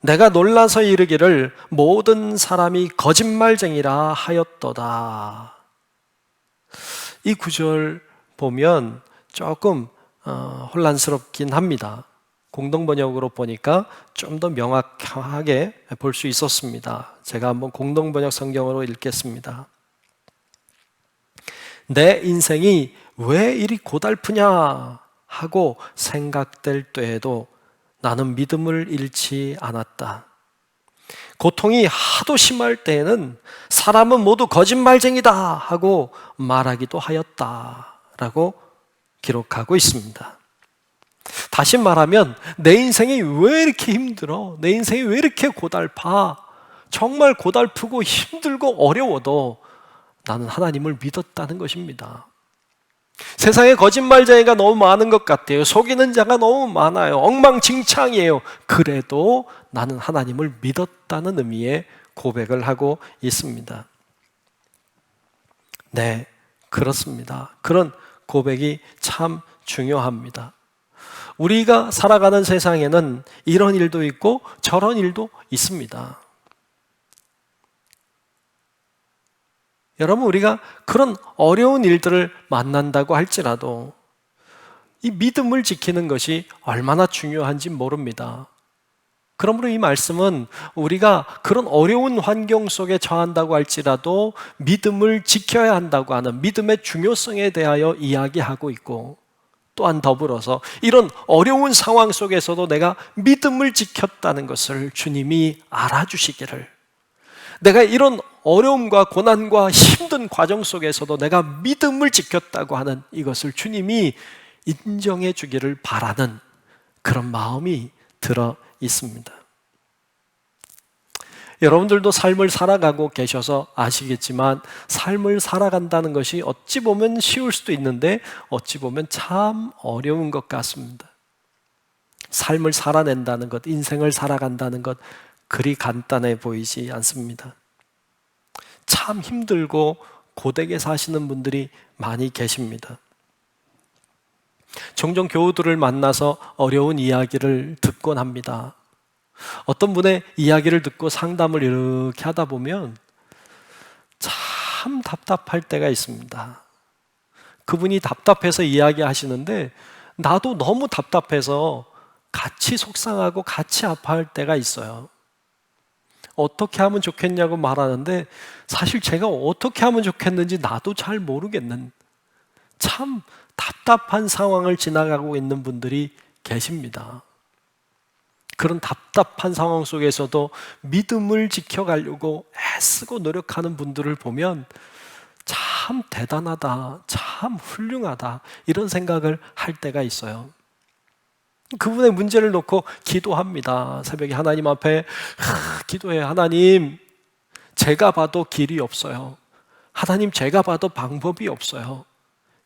내가 놀라서 이르기를 모든 사람이 거짓말쟁이라 하였도다. 이 구절 보면 조금 혼란스럽긴 합니다. 공동번역으로 보니까 좀 더 명확하게 볼 수 있었습니다. 제가 한번 공동번역 성경으로 읽겠습니다. 내 인생이 왜 이리 고달프냐 하고 생각될 때에도 나는 믿음을 잃지 않았다. 고통이 하도 심할 때에는 사람은 모두 거짓말쟁이다 하고 말하기도 하였다라고 기록하고 있습니다. 다시 말하면 내 인생이 왜 이렇게 힘들어? 내 인생이 왜 이렇게 고달파? 정말 고달프고 힘들고 어려워도 나는 하나님을 믿었다는 것입니다. 세상에 거짓말쟁이가 너무 많은 것 같아요. 속이는 자가 너무 많아요. 엉망진창이에요. 그래도 나는 하나님을 믿었다는 의미의 고백을 하고 있습니다. 네, 그렇습니다. 그런 고백이 참 중요합니다. 우리가 살아가는 세상에는 이런 일도 있고 저런 일도 있습니다. 여러분, 우리가 그런 어려운 일들을 만난다고 할지라도 이 믿음을 지키는 것이 얼마나 중요한지 모릅니다. 그러므로 이 말씀은 우리가 그런 어려운 환경 속에 처한다고 할지라도 믿음을 지켜야 한다고 하는 믿음의 중요성에 대하여 이야기하고 있고, 또한 더불어서 이런 어려운 상황 속에서도 내가 믿음을 지켰다는 것을 주님이 알아주시기를, 내가 이런 어려움과 고난과 힘든 과정 속에서도 내가 믿음을 지켰다고 하는 이것을 주님이 인정해 주기를 바라는 그런 마음이 들어 있습니다. 여러분들도 삶을 살아가고 계셔서 아시겠지만 삶을 살아간다는 것이 어찌 보면 쉬울 수도 있는데 어찌 보면 참 어려운 것 같습니다. 삶을 살아낸다는 것, 인생을 살아간다는 것 그리 간단해 보이지 않습니다. 참 힘들고 고되게 사시는 분들이 많이 계십니다. 종종 교우들을 만나서 어려운 이야기를 듣곤 합니다. 어떤 분의 이야기를 듣고 상담을 이렇게 하다 보면 참 답답할 때가 있습니다. 그분이 답답해서 이야기하시는데 나도 너무 답답해서 같이 속상하고 같이 아파할 때가 있어요. 어떻게 하면 좋겠냐고 말하는데 사실 제가 어떻게 하면 좋겠는지 나도 잘 모르겠는 참 답답한 상황을 지나가고 있는 분들이 계십니다. 그런 답답한 상황 속에서도 믿음을 지켜가려고 애쓰고 노력하는 분들을 보면 참 대단하다, 참 훌륭하다 이런 생각을 할 때가 있어요. 그분의 문제를 놓고 기도합니다. 새벽에 하나님 앞에 기도해요. 하나님, 제가 봐도 길이 없어요. 하나님, 제가 봐도 방법이 없어요.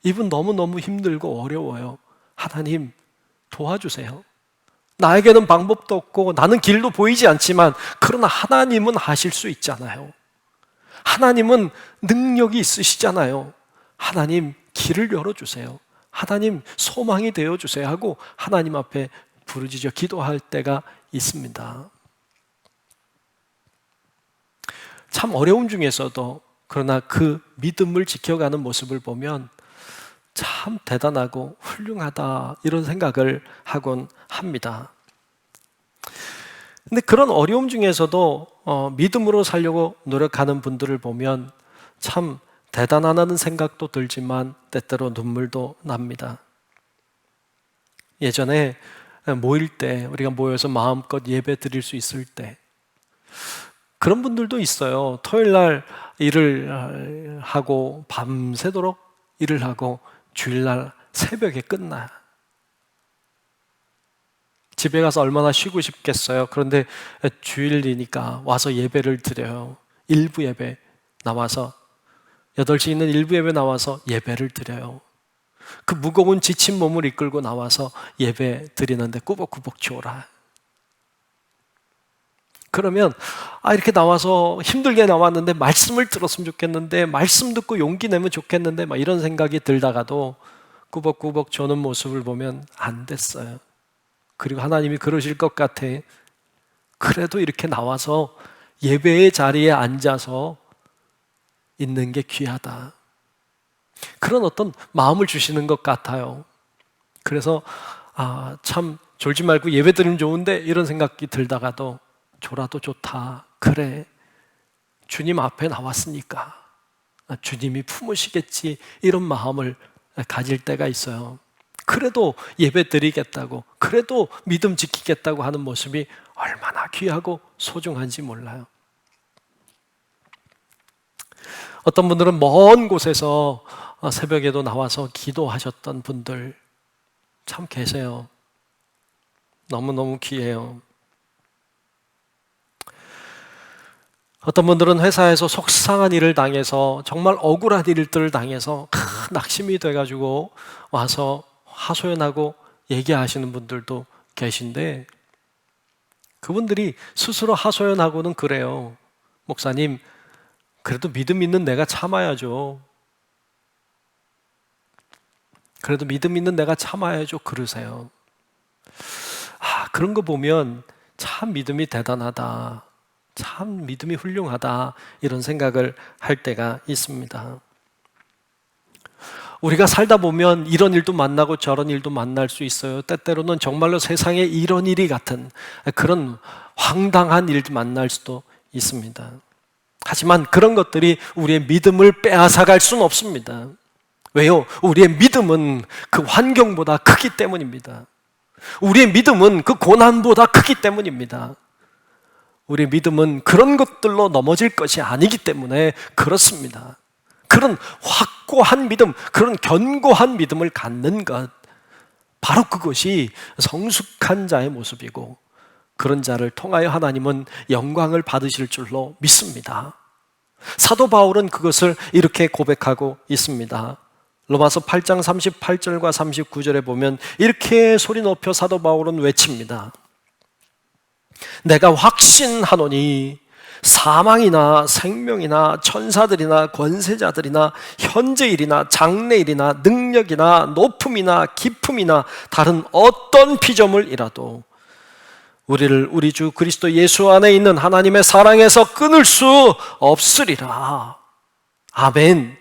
이분 너무너무 힘들고 어려워요. 하나님, 도와주세요. 나에게는 방법도 없고 나는 길도 보이지 않지만 그러나 하나님은 하실 수 있잖아요. 하나님은 능력이 있으시잖아요. 하나님, 길을 열어주세요. 하나님, 소망이 되어주세요 하고 하나님 앞에 부르짖어 기도할 때가 있습니다. 참 어려움 중에서도 그러나 그 믿음을 지켜가는 모습을 보면 참 대단하고 훌륭하다 이런 생각을 하곤 합니다. 근데 그런 어려움 중에서도 믿음으로 살려고 노력하는 분들을 보면 참 대단하다는 생각도 들지만 때때로 눈물도 납니다. 예전에 모일 때 우리가 모여서 마음껏 예배 드릴 수 있을 때 그런 분들도 있어요. 토요일 날 일을 하고 밤새도록 일을 하고 주일날 새벽에 끝나요. 집에 가서 얼마나 쉬고 싶겠어요. 그런데 주일이니까 와서 예배를 드려요. 일부 예배 나와서 8시 있는 일부 예배 나와서 예배를 드려요. 그 무거운 지친 몸을 이끌고 나와서 예배 드리는데 꾸벅꾸벅 졸아요. 그러면 이렇게 나와서 힘들게 나왔는데 말씀을 들었으면 좋겠는데 말씀 듣고 용기 내면 좋겠는데 막 이런 생각이 들다가도 꾸벅꾸벅 조는 모습을 보면 안 됐어요. 그리고 하나님이 그러실 것 같아. 그래도 이렇게 나와서 예배의 자리에 앉아서 있는 게 귀하다. 그런 어떤 마음을 주시는 것 같아요. 그래서 참 졸지 말고 예배 드리면 좋은데 이런 생각이 들다가도 졸아도 좋다. 그래, 주님 앞에 나왔으니까 주님이 품으시겠지 이런 마음을 가질 때가 있어요. 그래도 예배 드리겠다고, 그래도 믿음 지키겠다고 하는 모습이 얼마나 귀하고 소중한지 몰라요. 어떤 분들은 먼 곳에서 새벽에도 나와서 기도하셨던 분들 참 계세요. 너무너무 귀해요. 어떤 분들은 회사에서 속상한 일을 당해서 정말 억울한 일들을 당해서 낙심이 돼가지고 와서 하소연하고 얘기하시는 분들도 계신데 그분들이 스스로 하소연하고는 그래요. 목사님, 그래도 믿음 있는 내가 참아야죠. 그래도 믿음 있는 내가 참아야죠. 그러세요. 그런 거 보면 참 믿음이 대단하다. 참 믿음이 훌륭하다. 이런 생각을 할 때가 있습니다. 우리가 살다 보면 이런 일도 만나고 저런 일도 만날 수 있어요. 때때로는 정말로 세상에 이런 일이 같은 그런 황당한 일도 만날 수도 있습니다. 하지만 그런 것들이 우리의 믿음을 빼앗아갈 수는 없습니다. 왜요? 우리의 믿음은 그 환경보다 크기 때문입니다. 우리의 믿음은 그 고난보다 크기 때문입니다. 우리의 믿음은 그런 것들로 넘어질 것이 아니기 때문에 그렇습니다. 그런 확고한 믿음, 그런 견고한 믿음을 갖는 것, 바로 그것이 성숙한 자의 모습이고 그런 자를 통하여 하나님은 영광을 받으실 줄로 믿습니다. 사도 바울은 그것을 이렇게 고백하고 있습니다. 로마서 8장 38절과 39절에 보면 이렇게 소리 높여 사도 바울은 외칩니다. 내가 확신하노니 사망이나 생명이나 천사들이나 권세자들이나 현재일이나 장래일이나 능력이나 높음이나 깊음이나 다른 어떤 피조물이라도 우리를 우리 주 그리스도 예수 안에 있는 하나님의 사랑에서 끊을 수 없으리라. 아멘.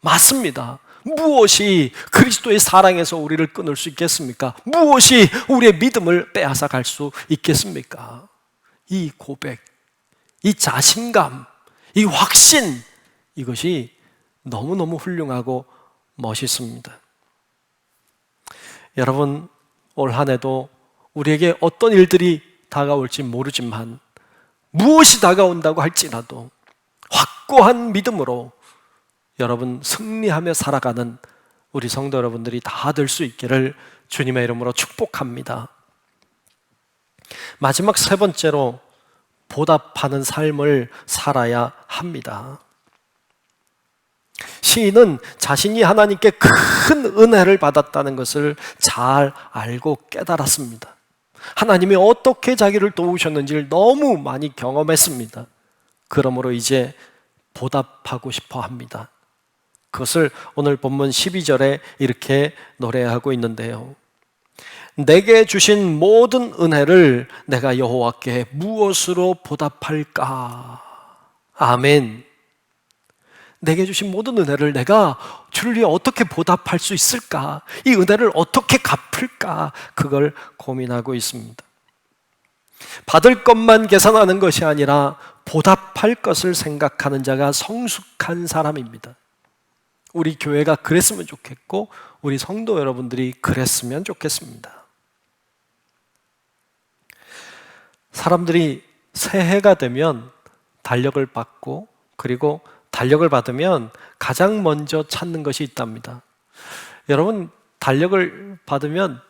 맞습니다. 무엇이 그리스도의 사랑에서 우리를 끊을 수 있겠습니까? 무엇이 우리의 믿음을 빼앗아 갈 수 있겠습니까? 이 고백, 이 자신감, 이 확신, 이것이 너무너무 훌륭하고 멋있습니다. 여러분, 올 한 해도 우리에게 어떤 일들이 다가올지 모르지만 무엇이 다가온다고 할지라도 확고한 믿음으로 여러분 승리하며 살아가는 우리 성도 여러분들이 다 될 수 있기를 주님의 이름으로 축복합니다. 마지막 세 번째로 보답하는 삶을 살아야 합니다. 시인은 자신이 하나님께 큰 은혜를 받았다는 것을 잘 알고 깨달았습니다. 하나님이 어떻게 자기를 도우셨는지를 너무 많이 경험했습니다. 그러므로 이제 보답하고 싶어 합니다. 그것을 오늘 본문 12절에 이렇게 노래하고 있는데요. 내게 주신 모든 은혜를 내가 여호와께 무엇으로 보답할까? 아멘. 내게 주신 모든 은혜를 내가 주를 위해 어떻게 보답할 수 있을까? 이 은혜를 어떻게 갚을까? 그걸 고민하고 있습니다. 받을 것만 계산하는 것이 아니라 보답할 것을 생각하는 자가 성숙한 사람입니다. 우리 교회가 그랬으면 좋겠고 우리 성도 여러분들이 그랬으면 좋겠습니다. 사람들이 새해가 되면 달력을 받고 그리고 달력을 받으면 가장 먼저 찾는 것이 있답니다. 여러분, 달력을 받으면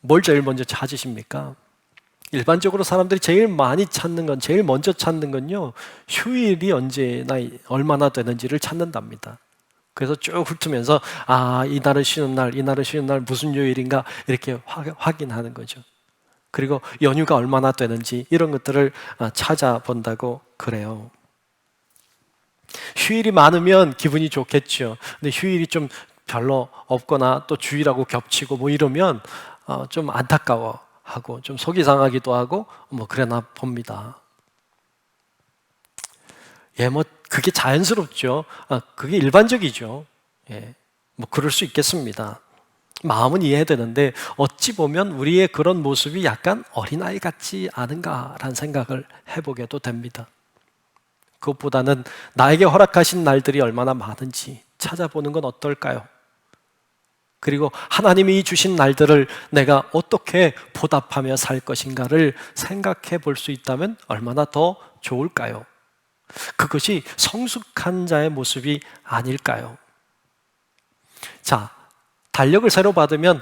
뭘 제일 먼저 찾으십니까? 일반적으로 사람들이 제일 많이 찾는 건, 제일 먼저 찾는 건요, 휴일이 언제나 얼마나 되는지를 찾는답니다. 그래서 쭉 훑으면서 이날은 쉬는 날, 이날은 쉬는 날 무슨 요일인가 이렇게 확인하는 거죠. 그리고 연휴가 얼마나 되는지 이런 것들을 찾아본다고 그래요. 휴일이 많으면 기분이 좋겠죠. 근데 휴일이 좀 별로 없거나 또 주일하고 겹치고 뭐 이러면 좀 안타까워하고 좀 속이 상하기도 하고 뭐 그래나 봅니다. 뭐 그게 자연스럽죠. 그게 일반적이죠. 뭐 그럴 수 있겠습니다. 마음은 이해되는데 어찌 보면 우리의 그런 모습이 약간 어린아이 같지 않은가라는 생각을 해보게도 됩니다. 그것보다는 나에게 허락하신 날들이 얼마나 많은지 찾아보는 건 어떨까요? 그리고 하나님이 주신 날들을 내가 어떻게 보답하며 살 것인가를 생각해 볼 수 있다면 얼마나 더 좋을까요? 그것이 성숙한 자의 모습이 아닐까요? 자, 달력을 새로 받으면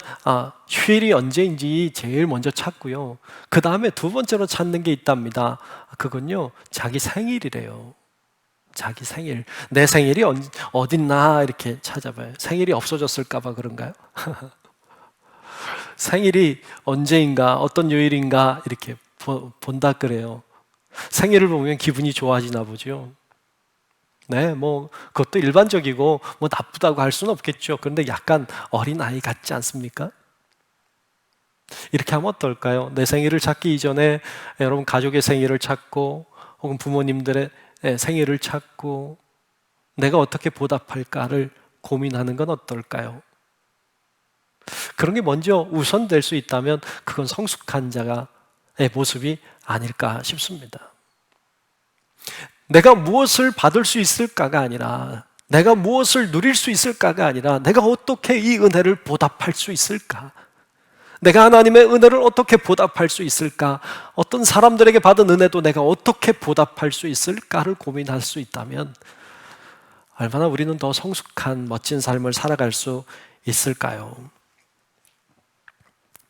휴일이 언제인지 제일 먼저 찾고요. 그 다음에 두 번째로 찾는 게 있답니다. 그건요, 자기 생일이래요. 자기 생일. 내 생일이 어딨나 이렇게 찾아봐요. 생일이 없어졌을까 봐 그런가요? 생일이 언제인가, 어떤 요일인가 이렇게 본다 그래요. 생일을 보면 기분이 좋아지나 보죠. 네, 뭐 그것도 일반적이고 뭐 나쁘다고 할 수는 없겠죠. 그런데 약간 어린아이 같지 않습니까? 이렇게 하면 어떨까요? 내 생일을 찾기 이전에 여러분 가족의 생일을 찾고 혹은 부모님들의 생일을 찾고 내가 어떻게 보답할까를 고민하는 건 어떨까요? 그런 게 먼저 우선될 수 있다면 그건 성숙한 자의 모습이 아닐까 싶습니다. 내가 무엇을 받을 수 있을까가 아니라 내가 무엇을 누릴 수 있을까가 아니라 내가 어떻게 이 은혜를 보답할 수 있을까? 내가 하나님의 은혜를 어떻게 보답할 수 있을까? 어떤 사람들에게 받은 은혜도 내가 어떻게 보답할 수 있을까를 고민할 수 있다면 얼마나 우리는 더 성숙한 멋진 삶을 살아갈 수 있을까요?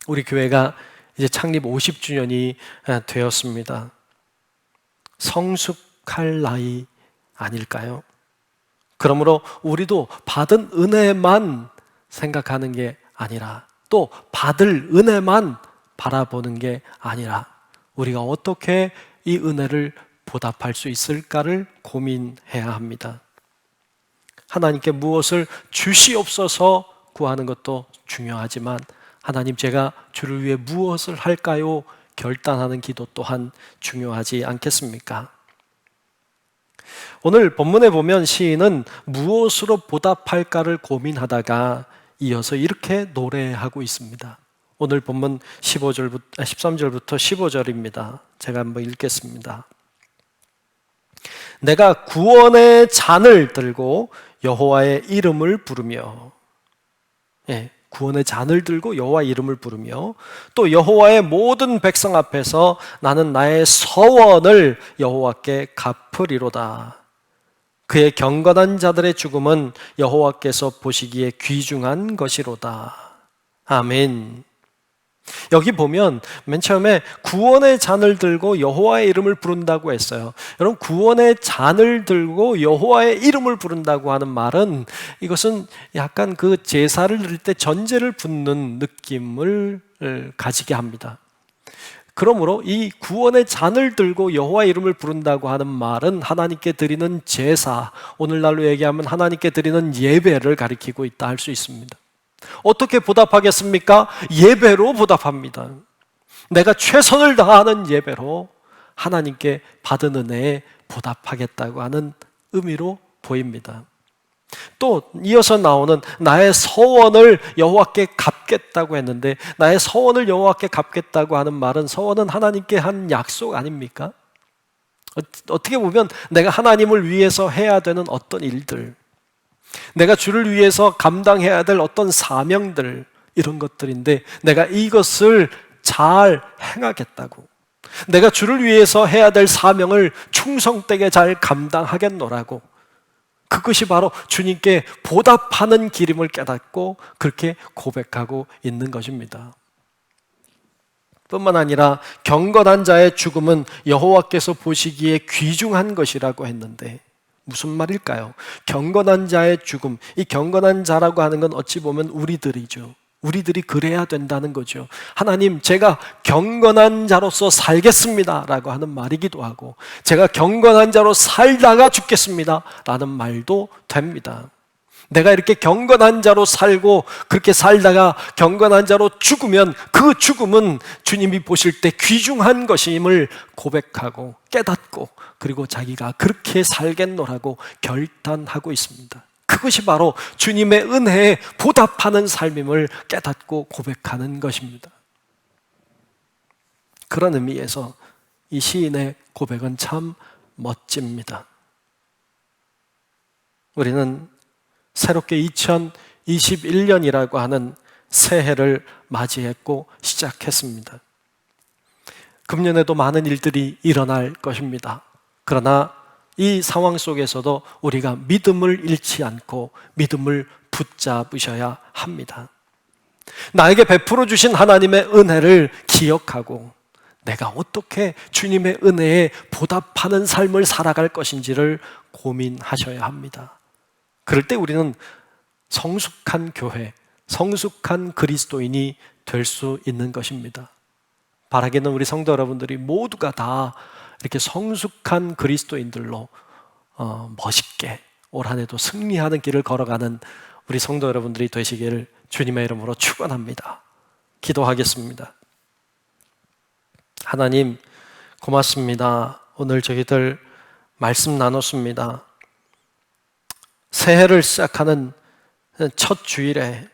우리 교회가 이제 창립 50주년이 되었습니다. 성숙할 나이 아닐까요? 그러므로 우리도 받은 은혜만 생각하는 게 아니라, 또 받을 은혜만 바라보는 게 아니라, 우리가 어떻게 이 은혜를 보답할 수 있을까를 고민해야 합니다. 하나님께 무엇을 주시옵소서 구하는 것도 중요하지만, 하나님, 제가 주를 위해 무엇을 할까요? 결단하는 기도 또한 중요하지 않겠습니까? 오늘 본문에 보면 시인은 무엇으로 보답할까를 고민하다가 이어서 이렇게 노래하고 있습니다. 오늘 본문 13절부터 15절입니다. 제가 한번 읽겠습니다. 내가 구원의 잔을 들고 여호와의 이름을 부르며, 구원의 잔을 들고 여호와 이름을 부르며, 또 여호와의 모든 백성 앞에서 나는 나의 서원을 여호와께 갚으리로다. 그의 경건한 자들의 죽음은 여호와께서 보시기에 귀중한 것이로다. 아멘. 여기 보면 맨 처음에 구원의 잔을 들고 여호와의 이름을 부른다고 했어요. 여러분, 구원의 잔을 들고 여호와의 이름을 부른다고 하는 말은, 이것은 약간 그 제사를 드릴 때 전제를 붓는 느낌을 가지게 합니다. 그러므로 이 구원의 잔을 들고 여호와의 이름을 부른다고 하는 말은 하나님께 드리는 제사, 오늘날로 얘기하면 하나님께 드리는 예배를 가리키고 있다 할 수 있습니다. 어떻게 보답하겠습니까? 예배로 보답합니다. 내가 최선을 다하는 예배로 하나님께 받은 은혜에 보답하겠다고 하는 의미로 보입니다. 또 이어서 나오는 나의 서원을 여호와께 갚겠다고 했는데, 나의 서원을 여호와께 갚겠다고 하는 말은, 서원은 하나님께 한 약속 아닙니까? 어떻게 보면 내가 하나님을 위해서 해야 되는 어떤 일들, 내가 주를 위해서 감당해야 될 어떤 사명들, 이런 것들인데, 내가 이것을 잘 행하겠다고, 내가 주를 위해서 해야 될 사명을 충성되게 잘 감당하겠노라고, 그것이 바로 주님께 보답하는 길임을 깨닫고 그렇게 고백하고 있는 것입니다. 뿐만 아니라 경건한 자의 죽음은 여호와께서 보시기에 귀중한 것이라고 했는데, 무슨 말일까요? 경건한 자의 죽음, 이 경건한 자라고 하는 건 어찌 보면 우리들이죠. 우리들이 그래야 된다는 거죠. 하나님, 제가 경건한 자로서 살겠습니다 라고 하는 말이기도 하고, 제가 경건한 자로 살다가 죽겠습니다 라는 말도 됩니다. 내가 이렇게 경건한 자로 살고 그렇게 살다가 경건한 자로 죽으면, 그 죽음은 주님이 보실 때 귀중한 것임을 고백하고 깨닫고, 그리고 자기가 그렇게 살겠노라고 결단하고 있습니다. 그것이 바로 주님의 은혜에 보답하는 삶임을 깨닫고 고백하는 것입니다. 그런 의미에서 이 시인의 고백은 참 멋집니다. 우리는 새롭게 2021년이라고 하는 새해를 맞이했고 시작했습니다. 금년에도 많은 일들이 일어날 것입니다. 그러나 이 상황 속에서도 우리가 믿음을 잃지 않고 믿음을 붙잡으셔야 합니다. 나에게 베풀어 주신 하나님의 은혜를 기억하고 내가 어떻게 주님의 은혜에 보답하는 삶을 살아갈 것인지를 고민하셔야 합니다. 그럴 때 우리는 성숙한 교회, 성숙한 그리스도인이 될 수 있는 것입니다. 바라기는 우리 성도 여러분들이 모두가 다 이렇게 성숙한 그리스도인들로 멋있게 올 한 해도 승리하는 길을 걸어가는 우리 성도 여러분들이 되시기를 주님의 이름으로 축원합니다. 기도하겠습니다. 하나님, 고맙습니다. 오늘 저희들 말씀 나눴습니다. 새해를 시작하는 첫 주일에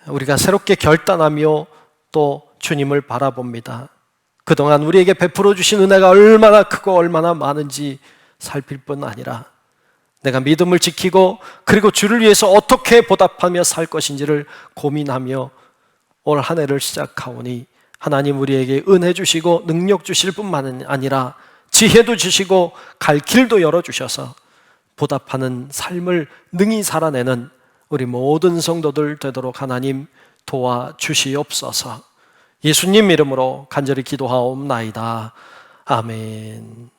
우리가 새롭게 결단하며 또 주님을 바라봅니다. 그동안 우리에게 베풀어 주신 은혜가 얼마나 크고 얼마나 많은지 살필 뿐 아니라 내가 믿음을 지키고 그리고 주를 위해서 어떻게 보답하며 살 것인지를 고민하며 올 한 해를 시작하오니 하나님, 우리에게 은혜 주시고 능력 주실 뿐만 아니라 지혜도 주시고 갈 길도 열어주셔서 보답하는 삶을 능히 살아내는 우리 모든 성도들 되도록 하나님 도와주시옵소서. 예수님 이름으로 간절히 기도하옵나이다. 아멘.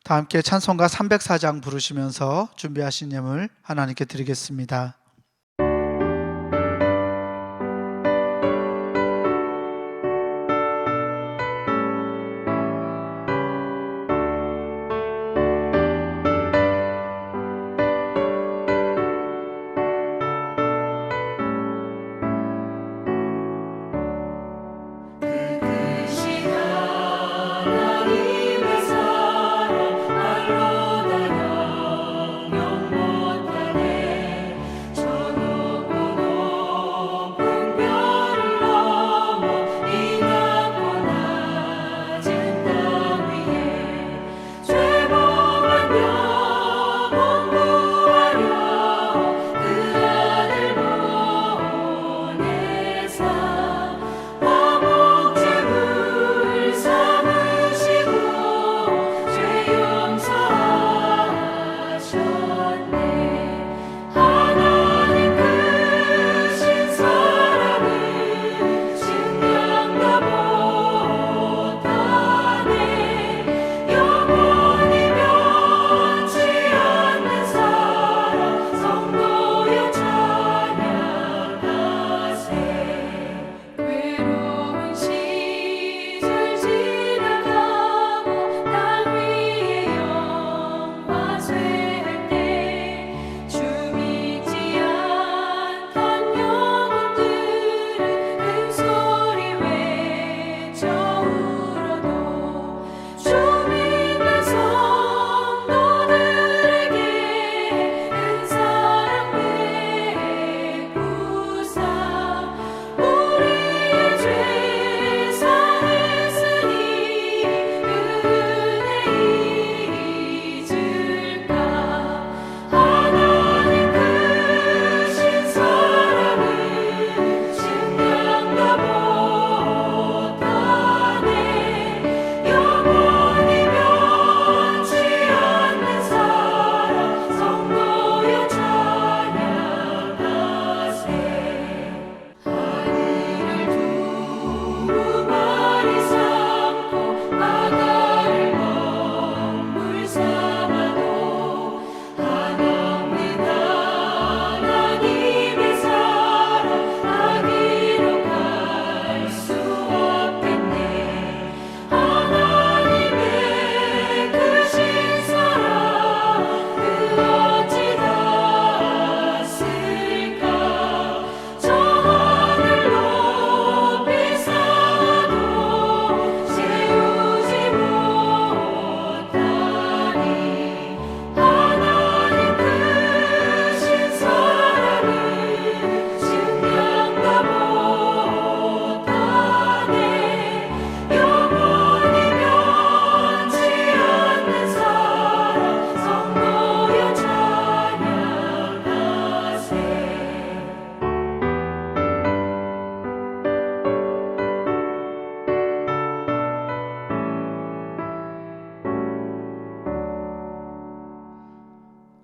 다 함께 찬송가 304장 부르시면서 준비하신 예물 하나님께 드리겠습니다.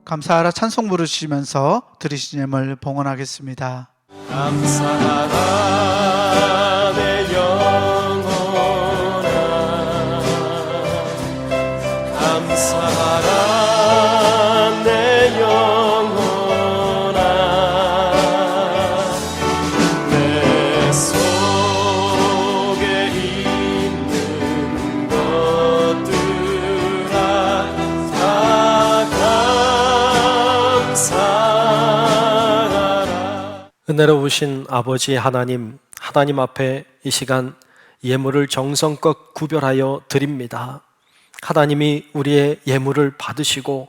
감사하라 찬송 부르시면서 드리신 예물 봉헌하겠습니다. 감사하라 내 영혼아 감사하라 내 영혼아 내 속에 있는 것들아 다 감사하라. 은혜로우신 아버지 하나님, 하나님 앞에 이 시간 예물을 정성껏 구별하여 드립니다. 하나님이 우리의 예물을 받으시고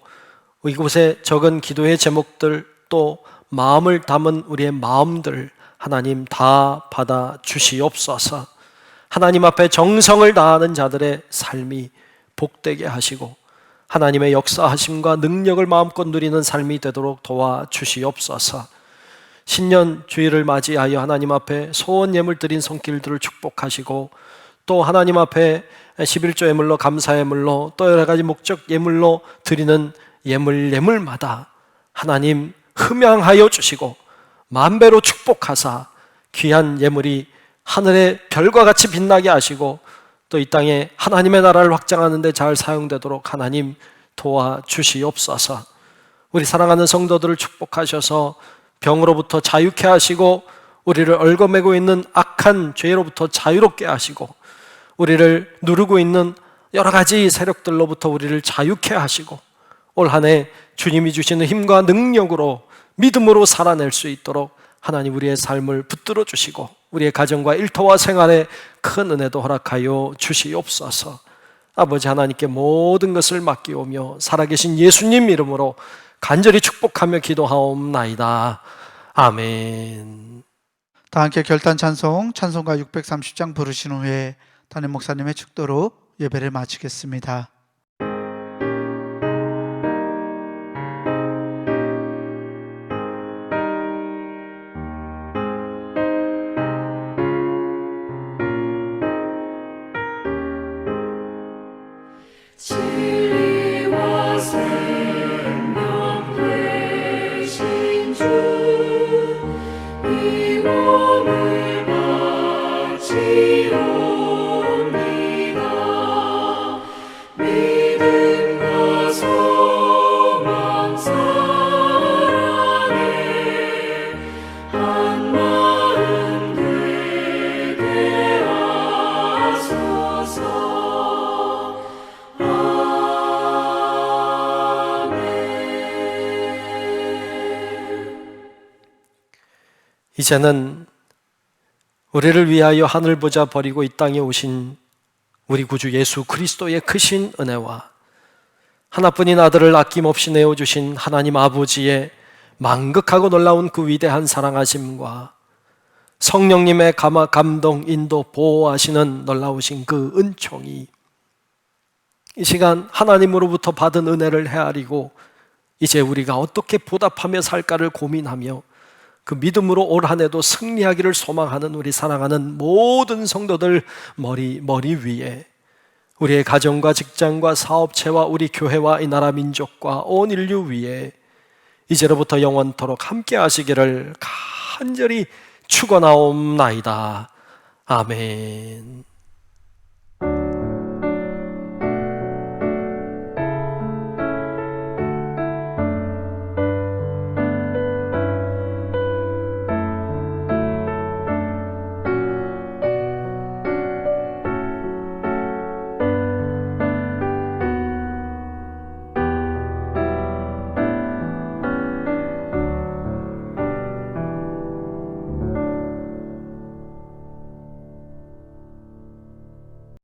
이곳에 적은 기도의 제목들 또 마음을 담은 우리의 마음들 하나님 다 받아 주시옵소서. 하나님 앞에 정성을 다하는 자들의 삶이 복되게 하시고 하나님의 역사하심과 능력을 마음껏 누리는 삶이 되도록 도와주시옵소서. 신년 주일을 맞이하여 하나님 앞에 소원 예물 드린 손길들을 축복하시고 또 하나님 앞에 11조 예물로 감사 예물로 또 여러 가지 목적 예물로 드리는 예물마다 하나님 흠양하여 주시고 만배로 축복하사 귀한 예물이 하늘의 별과 같이 빛나게 하시고 또 이 땅에 하나님의 나라를 확장하는 데 잘 사용되도록 하나님 도와주시옵소서. 우리 사랑하는 성도들을 축복하셔서 병으로부터 자유케 하시고 우리를 얽어매고 있는 악한 죄로부터 자유롭게 하시고 우리를 누르고 있는 여러 가지 세력들로부터 우리를 자유케 하시고 올 한 해 주님이 주시는 힘과 능력으로 믿음으로 살아낼 수 있도록 하나님 우리의 삶을 붙들어 주시고 우리의 가정과 일터와 생활에 큰 은혜도 허락하여 주시옵소서. 아버지 하나님께 모든 것을 맡기오며 살아계신 예수님 이름으로 간절히 축복하며 기도하옵나이다. 아멘. 다 함께 결단 찬송 찬송가 630장 부르신 후에 담임 목사님의 축도로 예배를 마치겠습니다. 진리와 생명 되신 주 이 몸을 바치옵니다. 믿음과 소망 사랑에 한 마음 되게 하소서. 이제는 우리를 위하여 하늘 보자 버리고 이 땅에 오신 우리 구주 예수 그리스도의 크신 은혜와 하나뿐인 아들을 아낌없이 내어주신 하나님 아버지의 만극하고 놀라운 그 위대한 사랑하심과 성령님의 감동, 인도, 보호하시는 놀라우신 그 은총이 이 시간 하나님으로부터 받은 은혜를 헤아리고 이제 우리가 어떻게 보답하며 살까를 고민하며 그 믿음으로 올 한 해도 승리하기를 소망하는 우리 사랑하는 모든 성도들 머리 위에 우리의 가정과 직장과 사업체와 우리 교회와 이 나라 민족과 온 인류 위에 이제로부터 영원토록 함께 하시기를 간절히 축원하옵나이다. 아멘.